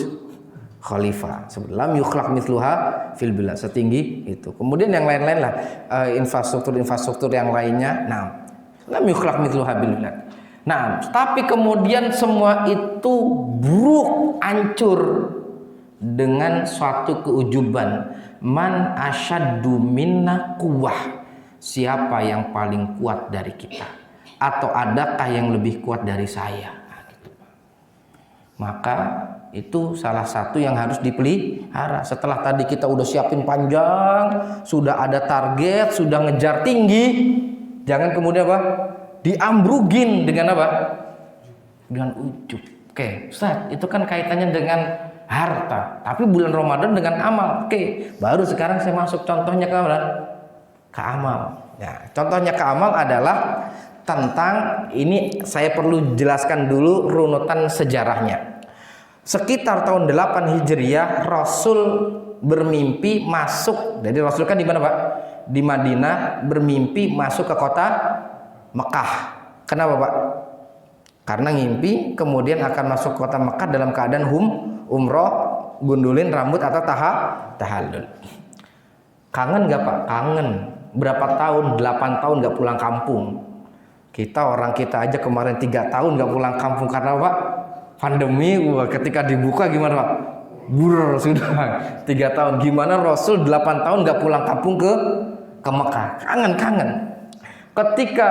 Khalifah, lam yukhlaq mithluha fil bilad, setinggi itu. Kemudian yang lain-lain lah, infrastruktur yang lainnya. Nah, lam yukhlaq mithluha fil bilad. Nah, tapi kemudian semua itu buruk, hancur dengan suatu keujuban. Man asyaddu minna quwwah. Siapa yang paling kuat dari kita? Atau adakah yang lebih kuat dari saya? Nah, gitu. Maka itu salah satu yang harus dipelihara. Setelah tadi kita udah siapin panjang, sudah ada target, sudah ngejar tinggi, jangan kemudian apa? Diambrugin dengan apa? Dengan ujub. Oke, Ustaz, itu kan kaitannya dengan harta. Tapi bulan Ramadan dengan amal. Oke, baru sekarang saya masuk contohnya ke amal. Ya, contohnya ke amal adalah tentang ini, saya perlu jelaskan dulu runutan sejarahnya. Sekitar tahun 8 Hijriah Rasul bermimpi masuk. Jadi Rasul kan di mana Pak? Di Madinah, bermimpi masuk ke kota Mekah. Kenapa Pak? Karena ngimpi kemudian akan masuk kota Mekah dalam keadaan umroh, gundulin rambut atau tahallul. Kangen gak Pak? Kangen. Berapa tahun? 8 tahun gak pulang kampung. Orang kita aja kemarin 3 tahun nggak pulang kampung karena apa? Pandemi. Ketika dibuka gimana Pak? Burr, sudah 3 tahun. Gimana Rasul 8 tahun nggak pulang kampung ke Mekah? Kangen. Ketika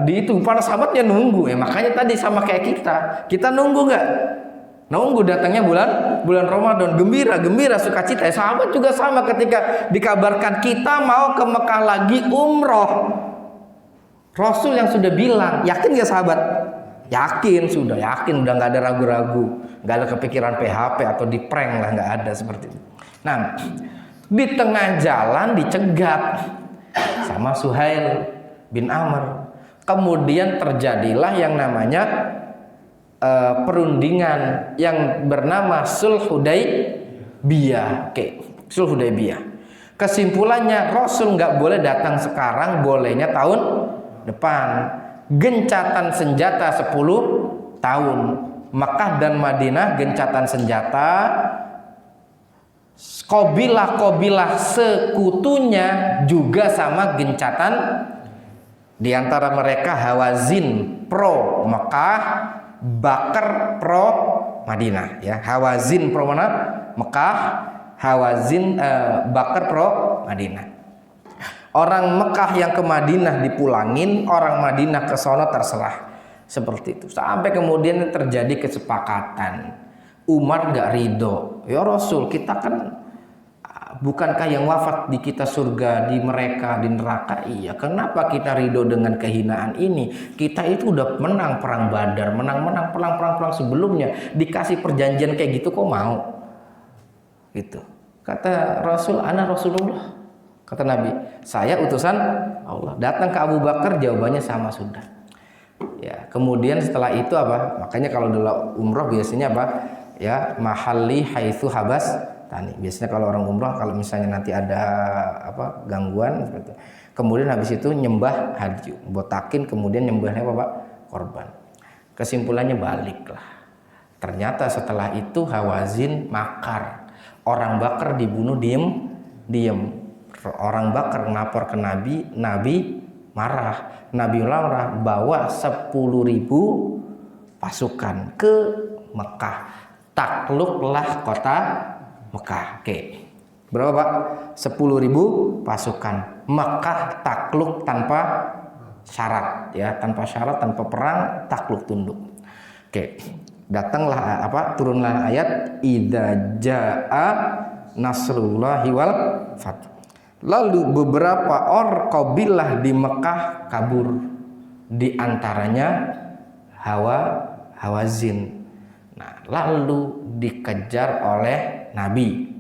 di itu para sahabatnya nunggu ya, makanya tadi sama kayak kita nunggu nggak? Nunggu datangnya bulan Ramadan, gembira sukacita. Sahabat juga sama, ketika dikabarkan kita mau ke Mekah lagi umroh, Rasul yang sudah bilang, yakin gak sahabat? Yakin, udah nggak ada ragu-ragu, nggak ada kepikiran PHP atau di prank lah, nggak ada seperti itu. Nah, di tengah jalan dicegat sama Suhail bin Amr. Kemudian terjadilah yang namanya perundingan yang bernama Sulh Hudaybiyah. Sulh Hudaybiyah. Kesimpulannya Rasul nggak boleh datang sekarang, bolehnya tahun depan. Gencatan senjata 10 tahun. Mekah dan Madinah gencatan senjata. Kabilah-kabilah sekutunya juga sama gencatan. Di antara mereka Hawazin pro Mekah, Bakar pro Madinah, ya. Hawazin pro mana? Mekah, Hawazin Bakar pro Madinah. Orang Mekah yang ke Madinah dipulangin, orang Madinah ke sono terserah. Seperti itu. Sampai kemudian terjadi kesepakatan. Umar gak ridho. Ya Rasul, kita kan bukankah yang wafat di kita surga, di mereka di neraka? Iya. Kenapa kita ridho dengan kehinaan ini? Kita itu udah menang perang Badar, menang perang sebelumnya, dikasih perjanjian kayak gitu kok mau? Gitu. Kata Rasul, ana Rasulullah. Kata Nabi, saya utusan Allah. Datang ke Abu Bakar, jawabannya sama sudah. Ya, kemudian setelah itu apa? Makanya kalau dulu umroh biasanya apa? Ya, mahalli haitsu habas tani. Biasanya kalau orang umroh, kalau misalnya nanti ada apa gangguan seperti itu. Kemudian habis itu nyembah haji, botakin, kemudian nyembahnya apa Pak? Korban. Kesimpulannya baliklah. Ternyata setelah itu Hawazin makar. Orang Bakar dibunuh diem. Orang Bakar lapor ke Nabi, Nabi marah. Nabi marah, bawa 10.000 pasukan ke Mekah. Takluklah kota Mekah. Oke. Berapa Pak? 10.000 pasukan. Mekah takluk tanpa syarat, ya, tanpa syarat, tanpa perang, takluk tunduk. Oke. Datanglah turunlah ayat idza jaa nasrullahi wal fath. Lalu beberapa kabilah di Mekah kabur, di antaranya Hawazin. Nah, lalu dikejar oleh Nabi.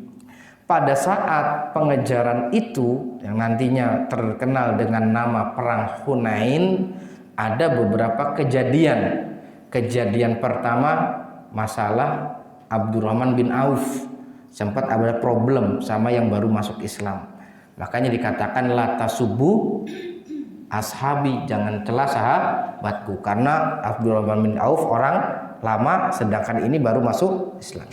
Pada saat pengejaran itu yang nantinya terkenal dengan nama Perang Hunain, ada beberapa kejadian. Kejadian pertama, masalah Abdurrahman bin Auf. Sempat ada problem sama yang baru masuk Islam. Makanya dikatakan la tasubbu ashabi, jangan celah sahabatku, karena Abdurrahman bin Auf orang lama sedangkan ini baru masuk Islam.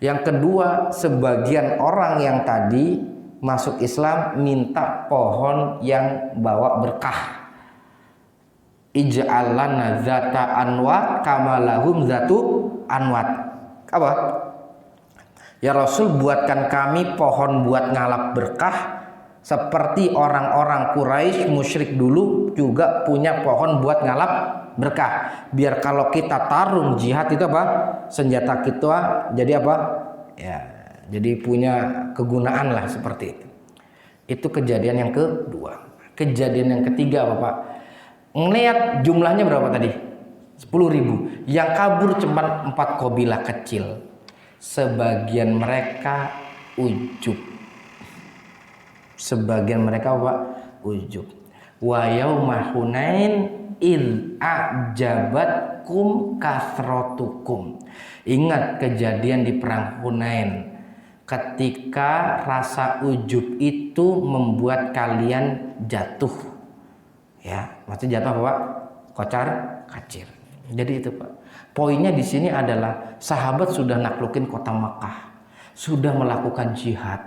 Yang kedua, sebagian orang yang tadi masuk Islam minta pohon yang bawa berkah. Ij'al lana zata anwat kama lahum zatu anwat. Apa? Ya Rasul, buatkan kami pohon buat ngalap berkah seperti orang-orang Quraisy musyrik dulu juga punya pohon buat ngalap berkah. Biar kalau kita tarung jihad itu apa? Senjata kita jadi apa? Ya, jadi punya kegunaan lah seperti itu. Itu kejadian yang kedua. Kejadian yang ketiga apa Pak? Ngelihat jumlahnya berapa tadi? 10.000. Yang kabur cuma 4 kabilah kecil. Sebagian mereka ujub. Sebagian mereka apa? Ujub. Wa yauma Hunain id a'jabatkum kasratukum. Ingat kejadian di perang Hunain, ketika rasa ujub itu membuat kalian jatuh. Ya, maksudnya jatuh apa Pak? Kocar kacir. Jadi itu Pak. Poinnya di sini adalah sahabat sudah naklukin kota Makkah, sudah melakukan jihad,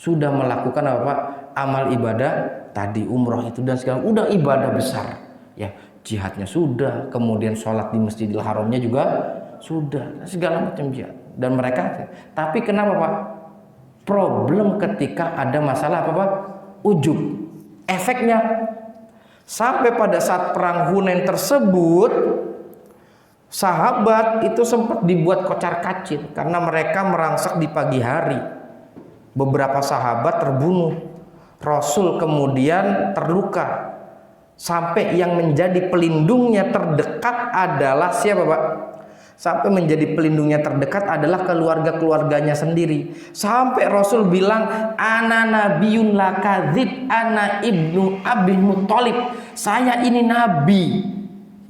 sudah melakukan apa? Amal ibadah tadi, umroh itu dan segala, udah ibadah besar. Ya, jihadnya sudah, kemudian sholat di Masjidil Haramnya juga sudah, segala macam jihad. Dan mereka, tapi kenapa Pak? Problem ketika ada masalah apa Pak? Ujub. Efeknya sampai pada saat perang Hunain tersebut, sahabat itu sempat dibuat kocar-kacir karena mereka merangsak di pagi hari. Beberapa sahabat terbunuh, Rasul kemudian terluka. Sampai yang menjadi pelindungnya terdekat adalah siapa Pak? Sampai menjadi pelindungnya terdekat adalah keluarga-keluarganya sendiri. Sampai Rasul bilang, ana nabiyun la kadzib, ana ibnu Abi Muthalib. Saya ini nabi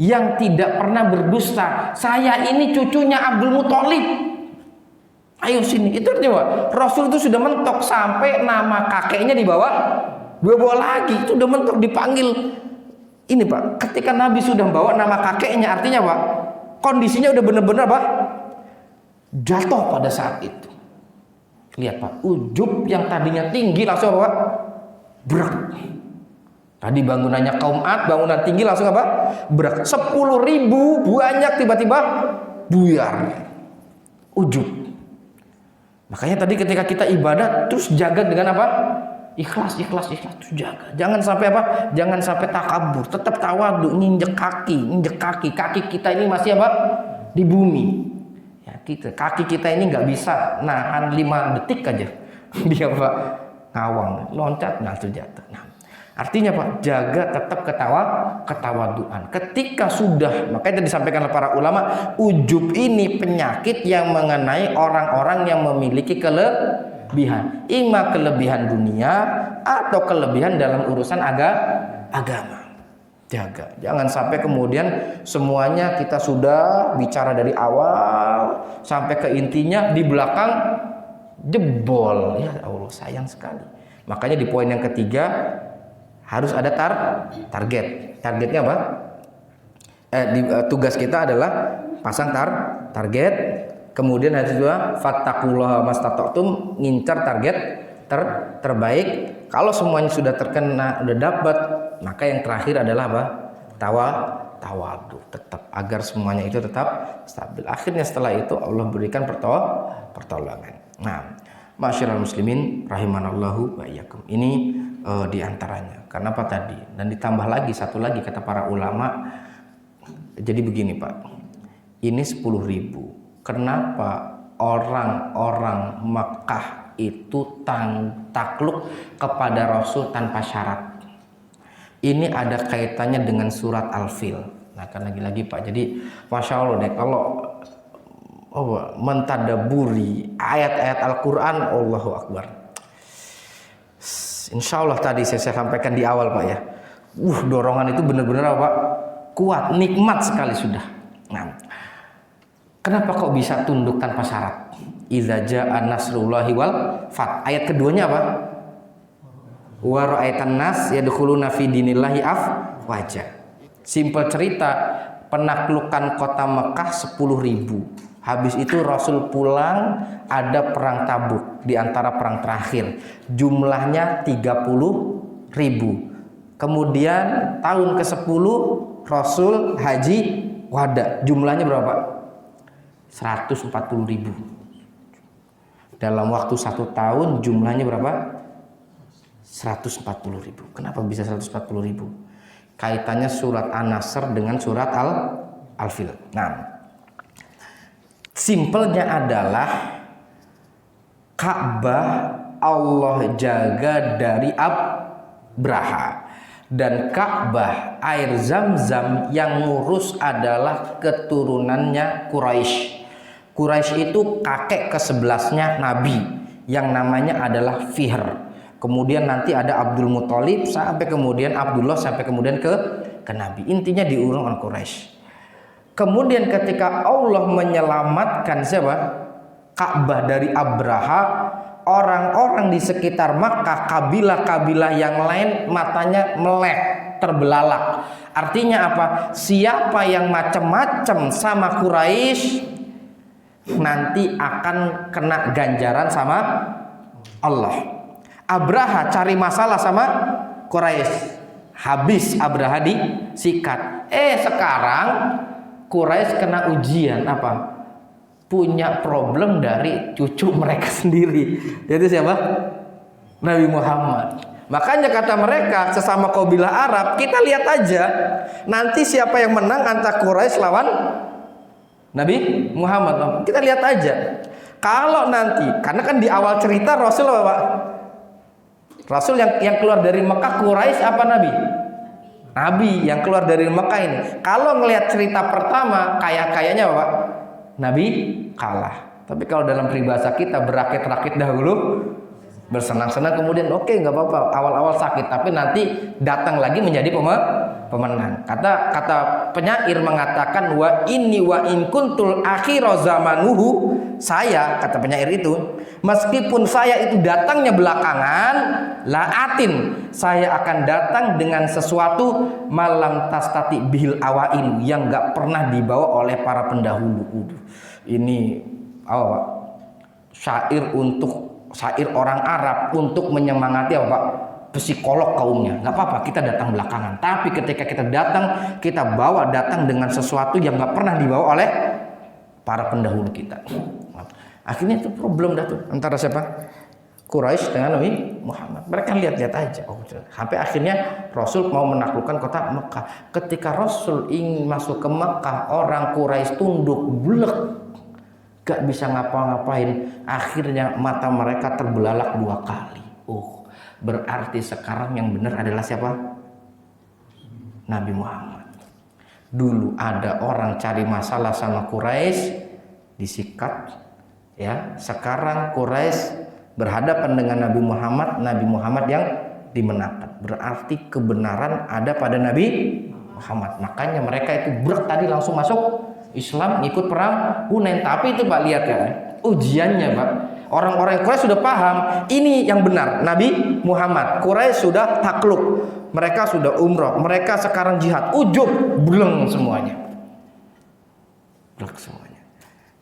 yang tidak pernah berdusta. Saya ini cucunya Abdul Muthalib. Ayo sini. Itu artinya Rasul itu sudah mentok sampai nama kakeknya dibawa lagi. Itu udah mentok dipanggil. Ini Pak, ketika Nabi sudah bawa nama kakeknya, artinya Pak, kondisinya udah benar-benar Pak jatuh pada saat itu. Lihat Pak, ujub yang tadinya tinggi langsung apa Pak? Berat. Tadi bangunannya kaum Ad, bangunan tinggi langsung apa? Berat. 10.000 banyak tiba-tiba buyar. Ujub. Makanya tadi ketika kita ibadah terus jaga dengan apa? Ikhlas terus jaga. Jangan sampai apa? Jangan sampai takabur. Tetap tawadu, nginjek kaki kita ini masih apa? Di bumi. Ya, kaki kita ini nggak bisa nahan 5 detik aja. Dia Pak ngawang, loncat langsung jatuh. Nah, artinya Pak, jaga tetap ketawaduan. Ketika sudah, makanya disampaikan oleh para ulama, ujub ini penyakit yang mengenai orang-orang yang memiliki kelebihan, ima kelebihan dunia atau kelebihan dalam urusan agama. Jaga, jangan sampai kemudian semuanya kita sudah bicara dari awal sampai ke intinya, di belakang jebol. Ya Allah, sayang sekali. Makanya di poin yang ketiga harus ada target. Targetnya apa? Tugas kita adalah pasang target. Kemudian yang kedua, fattaqullaha mastata'tum, ngincar target terbaik. Kalau semuanya sudah terkena, udah dapat, maka yang terakhir adalah apa? Tawadu, tetap agar semuanya itu tetap stabil. Akhirnya setelah itu Allah berikan pertolongan. Nah, ma'asyiral muslimin rahimanallahu wa iyyakum. Ini diantaranya. Karena apa tadi? Dan ditambah lagi satu lagi kata para ulama. Jadi begini Pak, ini 10.000. Kenapa orang-orang Mekah itu takluk kepada Rasul tanpa syarat? Ini ada kaitannya dengan surat Al-Fil. Nah, kan lagi-lagi Pak. Jadi Masya Allah deh, kalau mentadaburi ayat-ayat Al-Quran, Allahu Akbar. Insya Allah tadi saya sampaikan di awal Pak ya. Dorongan itu benar-benar Pak kuat, nikmat sekali sudah. Nah, kenapa kok bisa tunduk tanpa syarat? Idza jaa nasrullahi wal fath. Ayat keduanya apa? Wa ra'aitan nas yadkhuluna fi dinillahi afwaja. Simpel cerita, penaklukan kota Mekah 10.000. Habis itu Rasul pulang, ada perang Tabuk di antara perang terakhir. Jumlahnya 30.000. Kemudian tahun ke-10 Rasul haji wada. Jumlahnya berapa? 140.000. Dalam waktu 1 tahun jumlahnya berapa? 140.000. Kenapa bisa 140.000? Kaitannya surat An-Nasr dengan surat Al-Fil. Nah, simpelnya adalah Ka'bah Allah jaga dari Abraha, dan Ka'bah air Zam-Zam yang ngurus adalah keturunannya Quraisy. Quraisy itu kakek ke-11-nya Nabi yang namanya adalah Fihr. Kemudian nanti ada Abdul Muthalib sampai kemudian Abdullah sampai kemudian ke Nabi. Intinya diurung oleh Quraisy. Kemudian ketika Allah menyelamatkan siapa? Ka'bah dari Abraha, orang-orang di sekitar Makkah, kabilah-kabilah yang lain matanya melek, terbelalak. Artinya apa? Siapa yang macam-macam sama Quraisy nanti akan kena ganjaran sama Allah. Abraha cari masalah sama Quraisy, habis Abraha sikat. Sekarang Quraisy kena ujian apa? Punya problem dari cucu mereka sendiri, yaitu siapa? Nabi Muhammad. Makanya kata mereka sesama kabilah Arab, kita lihat aja nanti siapa yang menang antara Quraisy lawan Nabi Muhammad. Kita lihat aja. Kalau nanti, karena kan di awal cerita Rasul apa Pak? Rasul yang keluar dari Mekah, Quraisy apa Nabi? Nabi yang keluar dari Mekah ini. Kalau ngelihat cerita pertama, kayaknya Pak, Nabi kalah. Tapi kalau dalam peribahasa kita berakit-rakit dahulu, bersenang-senang kemudian oke, nggak apa-apa. Awal-awal sakit, tapi nanti datang lagi menjadi pemenang. Kata penyair mengatakan wa inni wa in kuntul akhira zamanuhu. Saya, kata penyair itu, meskipun saya itu datangnya belakangan, laatin, saya akan datang dengan sesuatu malam tastati bihil awail, yang nggak pernah dibawa oleh para pendahulu. Ini syair orang Arab untuk menyemangati apa Pak? Psikolog kaumnya. Nggak apa-apa kita datang belakangan, tapi ketika kita datang, kita datang dengan sesuatu yang nggak pernah dibawa oleh para pendahulu kita. Akhirnya itu problem dah tuh antara siapa? Quraisy dengan Nabi Muhammad. Mereka lihat-lihat aja. Sampai akhirnya Rasul mau menaklukkan kota Mekah. Ketika Rasul ingin masuk ke Mekah, orang Quraisy tunduk bulat, gak bisa ngapa-ngapain. Akhirnya mata mereka terbelalak 2 kali. Berarti sekarang yang benar adalah siapa? Nabi Muhammad. Dulu ada orang cari masalah sama Quraisy, disikat. Ya, sekarang Quraisy berhadapan dengan Nabi Muhammad yang dimenangkan. Berarti kebenaran ada pada Nabi Muhammad. Makanya mereka itu tadi langsung masuk Islam, ikut perang Hunain. Tapi itu Pak, lihat ya, ujiannya Pak. Orang-orang Quraisy sudah paham ini yang benar, Nabi Muhammad. Quraisy sudah takluk, mereka sudah umroh, mereka sekarang jihad. Ujub, bleng semuanya. Bleng semuanya.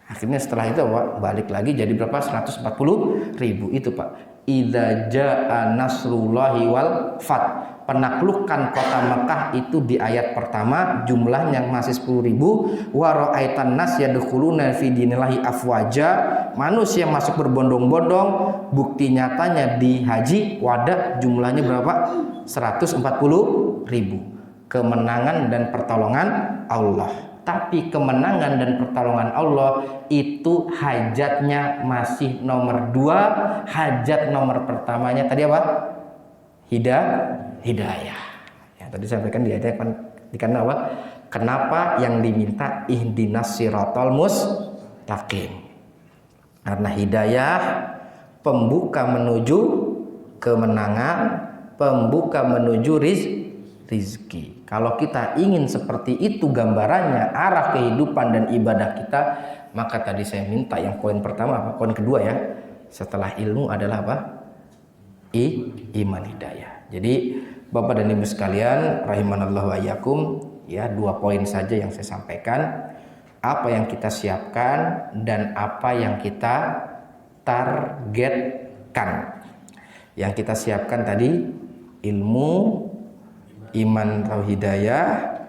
Akhirnya setelah itu Pak, balik lagi jadi berapa? 140.000 itu Pak. Idza jaa nasrullahi wal fath. Penaklukan kota Mekah itu di ayat pertama jumlahnya masih 10.000. Wa ra'aitan nas yadkhuluna fi dinillahi afwaja. Manusia masuk berbondong-bondong. Bukti nyatanya di Haji Wada jumlahnya berapa? 140.000. Kemenangan dan pertolongan Allah. Tapi kemenangan dan pertolongan Allah itu hajatnya masih nomor 2. Hajat nomor pertamanya tadi apa? Hidayah. Ya, tadi sampaikan di ayat dikatakan apa? Kenapa yang diminta ihdinas siratal mustaqim? Karena hidayah pembuka menuju kemenangan, pembuka menuju rizki. Kalau kita ingin seperti itu gambarannya, arah kehidupan dan ibadah kita, maka tadi saya minta yang poin pertama apa? Poin kedua ya. Setelah ilmu adalah apa? Iman hidayah. Jadi Bapak dan Ibu sekalian, rahimanallahu wa iyyakum, ya 2 poin saja yang saya sampaikan. Apa yang kita siapkan dan apa yang kita targetkan. Yang kita siapkan tadi ilmu, iman, tauhid, hidayah.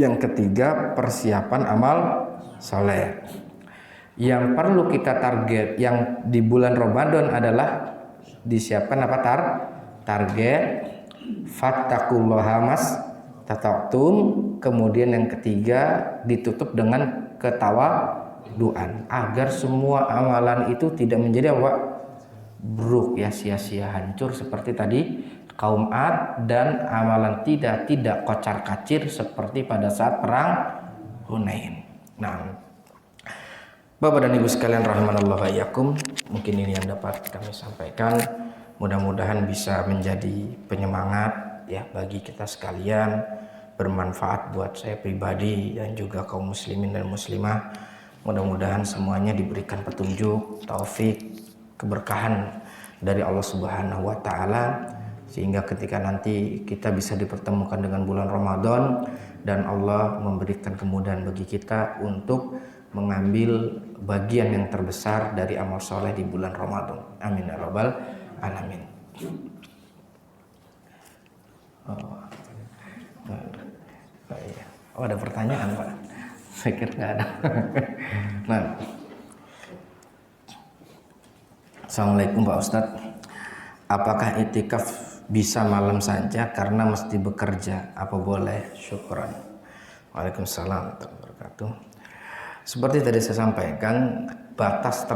Yang ketiga persiapan amal soleh. Yang perlu kita target yang di bulan Ramadan adalah disiapkan apa? Target fattaqullaha mastata'tum. Kemudian yang ketiga ditutup dengan ketawaduan agar semua amalan itu tidak menjadi apa? Buruk ya, sia-sia, hancur seperti tadi kaum Ad, dan amalan tidak kocar-kacir seperti pada saat perang Hunain. Nah, Bapak dan Ibu sekalian rahimanallahu wa iyyakum, mungkin ini yang dapat kami sampaikan. Mudah-mudahan bisa menjadi penyemangat ya bagi kita sekalian, bermanfaat buat saya pribadi dan juga kaum muslimin dan muslimah. Mudah-mudahan semuanya diberikan petunjuk, taufik, keberkahan dari Allah Subhanahu wa taala, sehingga ketika nanti kita bisa dipertemukan dengan bulan Ramadan dan Allah memberikan kemudahan bagi kita untuk mengambil bagian yang terbesar dari amal soleh di bulan Ramadan. Amin ya rabbal alamin. Oh, iya. Oh, ada pertanyaan Pak. Saya kira nggak ada. Nah, Assalamualaikum Pak Ustadz. Apakah itikaf bisa malam saja karena mesti bekerja? Apa boleh? Syukran. Waalaikumsalam warahmatullahi wabarakatuh. Seperti tadi saya sampaikan, batas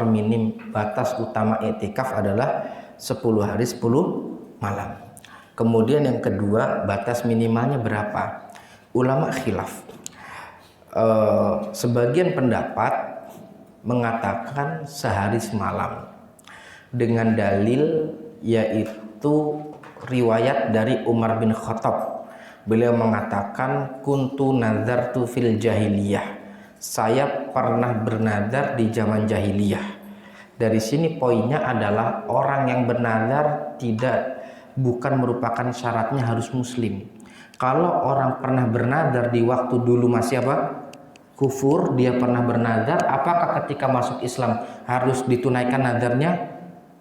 utama itikaf adalah 10 hari 10 malam. Kemudian yang kedua, batas minimalnya berapa? Ulama khilaf. Sebagian pendapat mengatakan sehari semalam dengan dalil yaitu riwayat dari Umar bin Khattab. Beliau mengatakan kuntu nazartu fil jahiliyah. Saya pernah bernazar di zaman jahiliyah. Dari sini poinnya adalah orang yang bernazar bukan merupakan syaratnya harus muslim. Kalau orang pernah bernazar di waktu dulu masih kufur, dia pernah bernazar, apakah ketika masuk Islam harus ditunaikan nazarnya?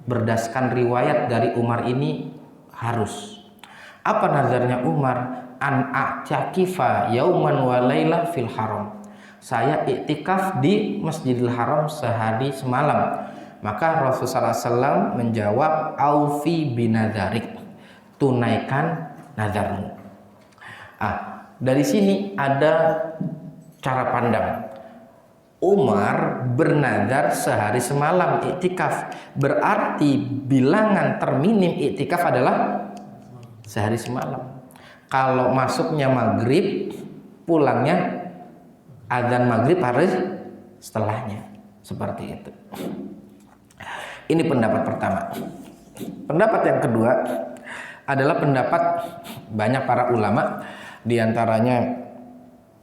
Berdasarkan riwayat dari Umar ini harus. Apa nazarnya Umar? An a'takifa yauman wa laila fil haram. Saya iktikaf di Masjidil Haram sehari semalam. Maka Rasulullah SAW menjawab, aufi binadzarik, tunaikan nazarmu. Dari sini ada cara pandang. Umar bernazar sehari semalam iktikaf, berarti bilangan terminim iktikaf adalah sehari semalam. Kalau masuknya maghrib, pulangnya azan maghrib harus setelahnya, seperti itu. Ini pendapat pertama. Pendapat yang kedua adalah pendapat banyak para ulama, diantaranya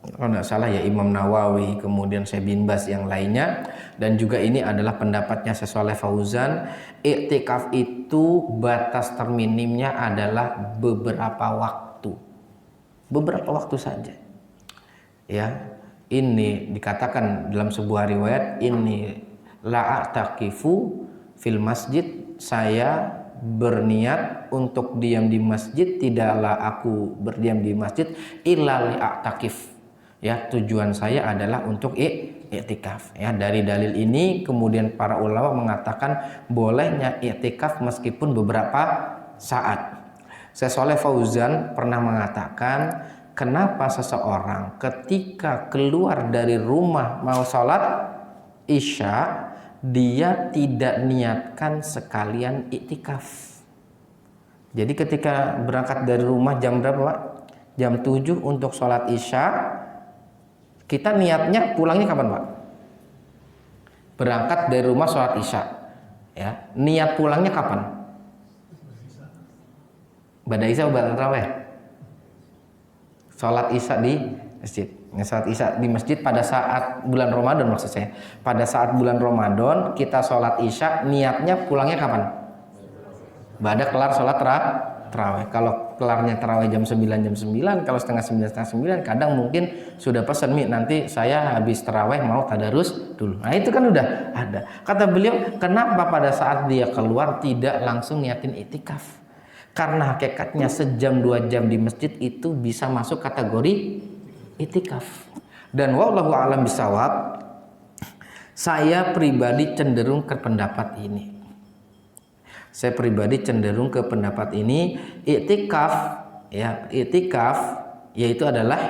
kalau tidak salah ya Imam Nawawi, kemudian Syekh bin Baz yang lainnya, dan juga ini adalah pendapatnya Syekh Shalih Fauzan. Iktikaf itu batas terminimnya adalah beberapa waktu saja. Ya, ini dikatakan dalam sebuah riwayat, ini la a'takifu fil masjid, saya berniat untuk diam di masjid, tidaklah aku berdiam di masjid illa li'a'takif. Ya, tujuan saya adalah untuk iktikaf. Ya, dari dalil ini kemudian para ulama mengatakan bolehnya iktikaf meskipun beberapa saat. Syekh Shalih Fauzan pernah mengatakan, kenapa seseorang ketika keluar dari rumah mau sholat isya, dia tidak niatkan sekalian iktikaf. Jadi ketika berangkat dari rumah jam berapa Pak? Jam 7 untuk sholat isya, kita niatnya pulangnya kapan Pak? Berangkat dari rumah sholat isya, ya, niat pulangnya kapan? Ba'da isya atau tarawih? Sholat isya di masjid. Sholat isya di masjid pada saat bulan Ramadan, maksud saya. Pada saat bulan Ramadan kita sholat isya, niatnya pulangnya kapan? Ba'da kelar sholat tarawih. Kalau kelarnya tarawih jam 9, kalau setengah 9, kadang mungkin sudah pesan, nanti saya habis tarawih mau tadarus dulu. Nah itu kan udah ada. Kata beliau, kenapa pada saat dia keluar tidak langsung niatin iktikaf? Karena hakikatnya sejam 2 jam di masjid itu bisa masuk kategori iktikaf. Dan wallahu a'lam bishawab, saya pribadi cenderung ke pendapat ini. Iktikaf yaitu adalah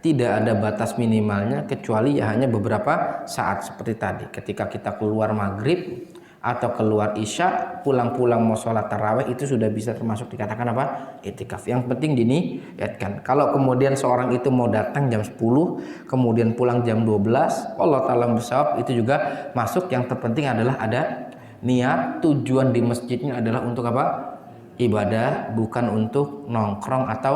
tidak ada batas minimalnya kecuali hanya beberapa saat seperti tadi. Ketika kita keluar maghrib atau keluar isya, pulang-pulang mau sholat tarawih, itu sudah bisa termasuk dikatakan iktikaf. Yang penting diniatkan. Kalau kemudian seorang itu mau datang jam 10 kemudian pulang jam 12, Allah ta'ala bersawab, itu juga masuk. Yang terpenting adalah ada niat, tujuan di masjidnya adalah untuk ibadah, bukan untuk nongkrong atau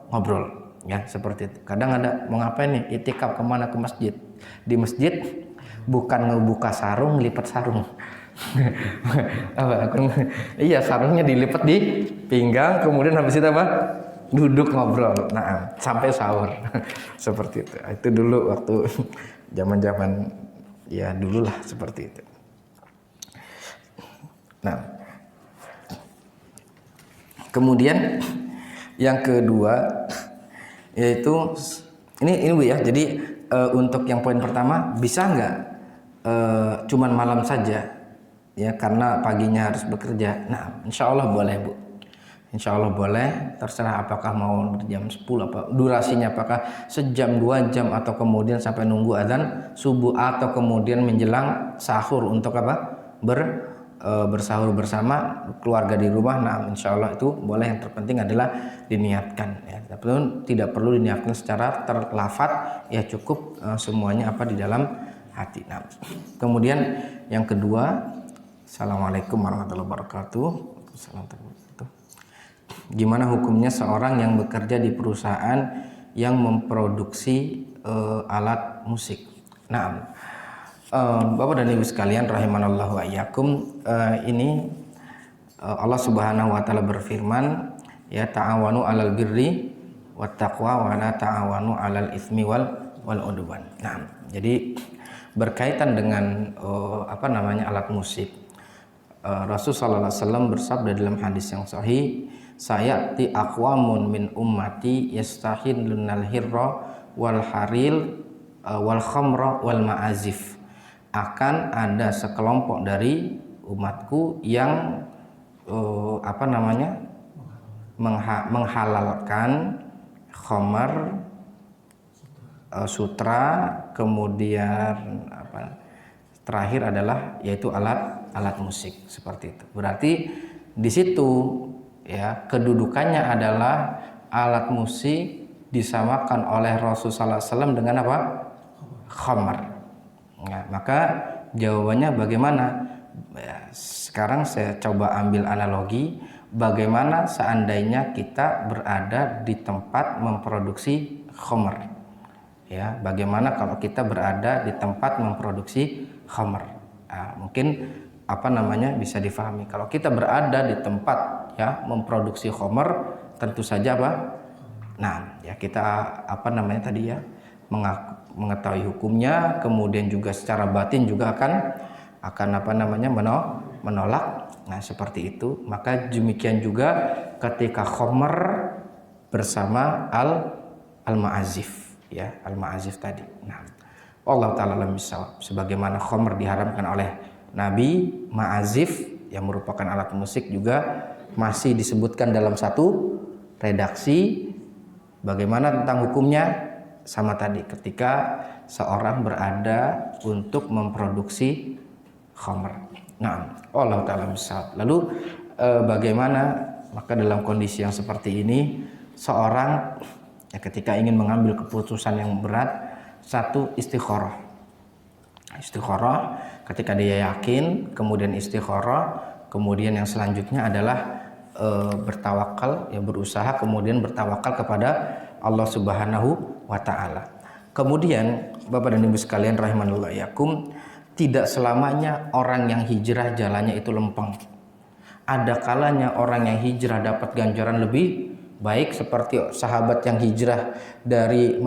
ngobrol, ya, seperti itu. Kadang ada mau ngapain nih, iktikaf kemana? Ke masjid. Di masjid bukan ngebuka sarung, lipat sarung. Iya, sarungnya dilipat di pinggang, kemudian habis itu duduk ngobrol, sampai sahur. Seperti itu. Itu dulu waktu zaman ya dululah seperti itu. Nah, kemudian yang kedua, Yaitu ini Bu ya. Jadi untuk yang poin pertama, bisa nggak cuman malam saja ya karena paginya harus bekerja. Nah, insya Allah boleh Bu. Insya Allah boleh, terserah apakah mau jam 10 apa durasinya, apakah sejam 2 jam atau kemudian sampai nunggu azan subuh atau kemudian menjelang sahur untuk apa bersahur bersama keluarga di rumah. Nah, insya Allah itu boleh. Yang terpenting adalah diniatkan ya. Tapi tidak perlu diniatkan secara terlafat ya, cukup semuanya apa di dalam hati. Nah, kemudian yang kedua, Assalamualaikum warahmatullahi wabarakatuh. Gimana hukumnya seorang yang bekerja di perusahaan yang memproduksi alat musik? Nah, Bapak dan Ibu sekalian rahimanallahu wa iyyakum, ini Allah Subhanahu wa taala berfirman, ya ta'awanu 'alal birri wat taqwa wa la ta'awanu 'alal itsmi wal udwan. Nah, jadi berkaitan dengan alat musik, Rasul sallallahu alaihi wasallam bersabda dalam hadis yang sahih, sayati aqwamun min ummati yastahillunal hirra wal haril wal khamra wal ma'azif. Akan ada sekelompok dari umatku yang menghalalkan khamar, sutra, kemudian terakhir adalah yaitu alat musik seperti itu. Berarti di situ ya kedudukannya adalah alat musik disamakan oleh Rasulullah SAW dengan apa? Khamar. Ya, maka jawabannya bagaimana? Ya, sekarang saya coba ambil analogi, bagaimana seandainya kita berada di tempat memproduksi khamar. Ya, bagaimana kalau kita berada di tempat memproduksi khamar? Nah, mungkin bisa difahami. Kalau kita berada di tempat ya memproduksi khamar, tentu saja Nah, ya kita tadi ya mengetahui hukumnya, kemudian juga secara batin juga akan menolak. Nah, seperti itu. Maka demikian juga ketika khamar bersama al-ma'azif ya, al-ma'azif tadi. Nah, Allah taala alam bisawab. Sebagaimana khamar diharamkan oleh Nabi, ma'azif yang merupakan alat musik juga masih disebutkan dalam satu redaksi. Bagaimana tentang hukumnya? Sama tadi, ketika seorang berada untuk memproduksi khamar. Nah, Allah taala bisawab. Lalu bagaimana maka dalam kondisi yang seperti ini seorang ya ketika ingin mengambil keputusan yang berat, satu istikharah ketika dia yakin, kemudian istikharah, kemudian yang selanjutnya adalah bertawakal, ya berusaha kemudian bertawakal kepada Allah Subhanahu wa taala. Kemudian Bapak dan Ibu sekalian rahimanallahu iyyakum, tidak selamanya orang yang hijrah jalannya itu lempeng. Ada kalanya orang yang hijrah dapat ganjaran lebih baik, seperti sahabat yang hijrah dari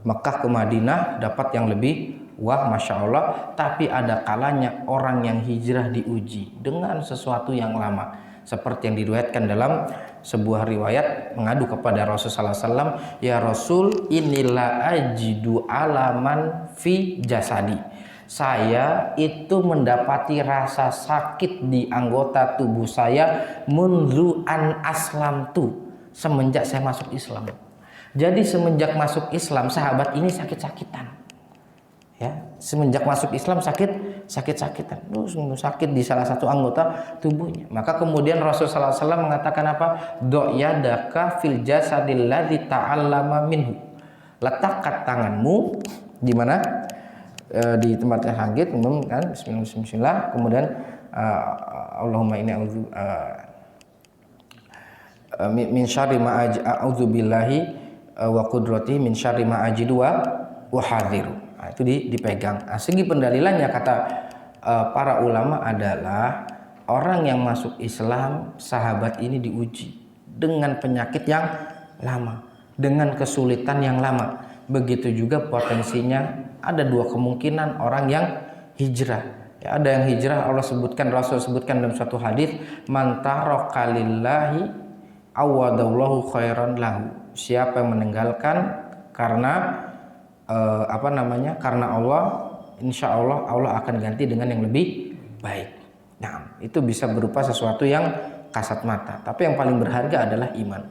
Mekah ke Madinah dapat yang lebih masya Allah. Tapi ada kalanya orang yang hijrah diuji dengan sesuatu yang lama, seperti yang diriwayatkan dalam sebuah riwayat mengadu kepada Rasulullah SAW, ya Rasul, inilah ajidu alaman fi jasadi. Saya itu mendapati rasa sakit di anggota tubuh saya munzu an aslamtu, semenjak saya masuk Islam. Jadi semenjak masuk Islam sahabat ini sakit-sakitan. Ya, semenjak masuk Islam sakit-sakitan, sakit di salah satu anggota tubuhnya. Maka kemudian Rasulullah SAW mengatakan apa? Do'yadaka fil jasadil ladzi ta'allama minhu. Letakkan tanganmu di mana? Di tempat yang sakit, kan? Bismillah. Kemudian Allahumma inni min syarri ma a'udzu billahi wa qudratihi min syarri ma ajidu wa hadiru. Nah, itu dipegang. Nah, segi pendalilannya kata para ulama adalah orang yang masuk Islam, sahabat ini diuji dengan penyakit yang lama, dengan kesulitan yang lama. Begitu juga potensinya ada dua kemungkinan orang yang hijrah. Ya, ada yang hijrah Rasul sebutkan dalam suatu hadis, man taraka lillahi awadallahu khairan lahu. siapa yang meninggalkan karena karena Allah, insya Allah Allah akan ganti dengan yang lebih baik. Nah, itu bisa berupa sesuatu yang kasat mata, tapi yang paling berharga adalah iman.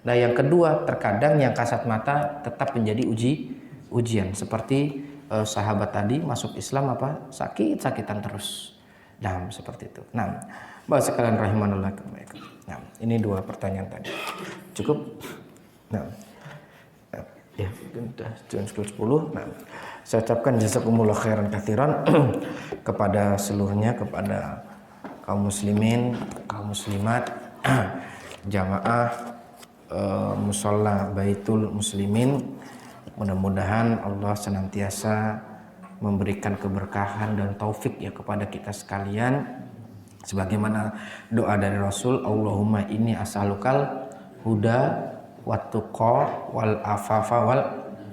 Nah, yang kedua, terkadang yang kasat mata tetap menjadi ujian, seperti sahabat tadi masuk Islam sakit-sakitan terus. Nah, seperti itu. Nah, Bapak sekalian rahimanullah. Nah, ini 2 pertanyaan tadi. Cukup? Nah, ya, sudah jam 10. Nah, saya ucapkan jazakumullah khairan katsiran kepada seluruhnya, kepada kaum muslimin, kaum muslimat, jamaah musalla Baitul Muslimin. Mudah-mudahan Allah senantiasa memberikan keberkahan dan taufik ya kepada kita sekalian, sebagaimana doa dari Rasul, Allahumma inni as'alukal huda wattuqa wal afafa wal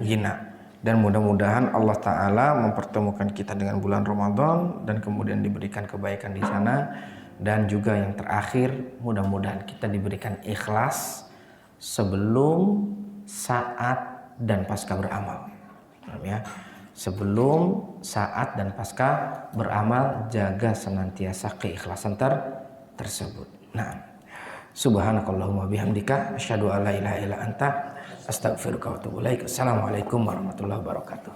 ghina. Dan mudah-mudahan Allah Ta'ala mempertemukan kita dengan bulan Ramadan dan kemudian diberikan kebaikan di sana. Dan juga yang terakhir, mudah-mudahan kita diberikan ikhlas sebelum, saat, dan pasca beramal. Ya. Sebelum, saat, dan pasca beramal, jaga senantiasa keikhlasan tersebut. Nah, subhanakallahumma bihamdika asyhadu an la ilaha illa anta astaghfiruka wa atubu ilaik. Assalamualaikum warahmatullahi wabarakatuh.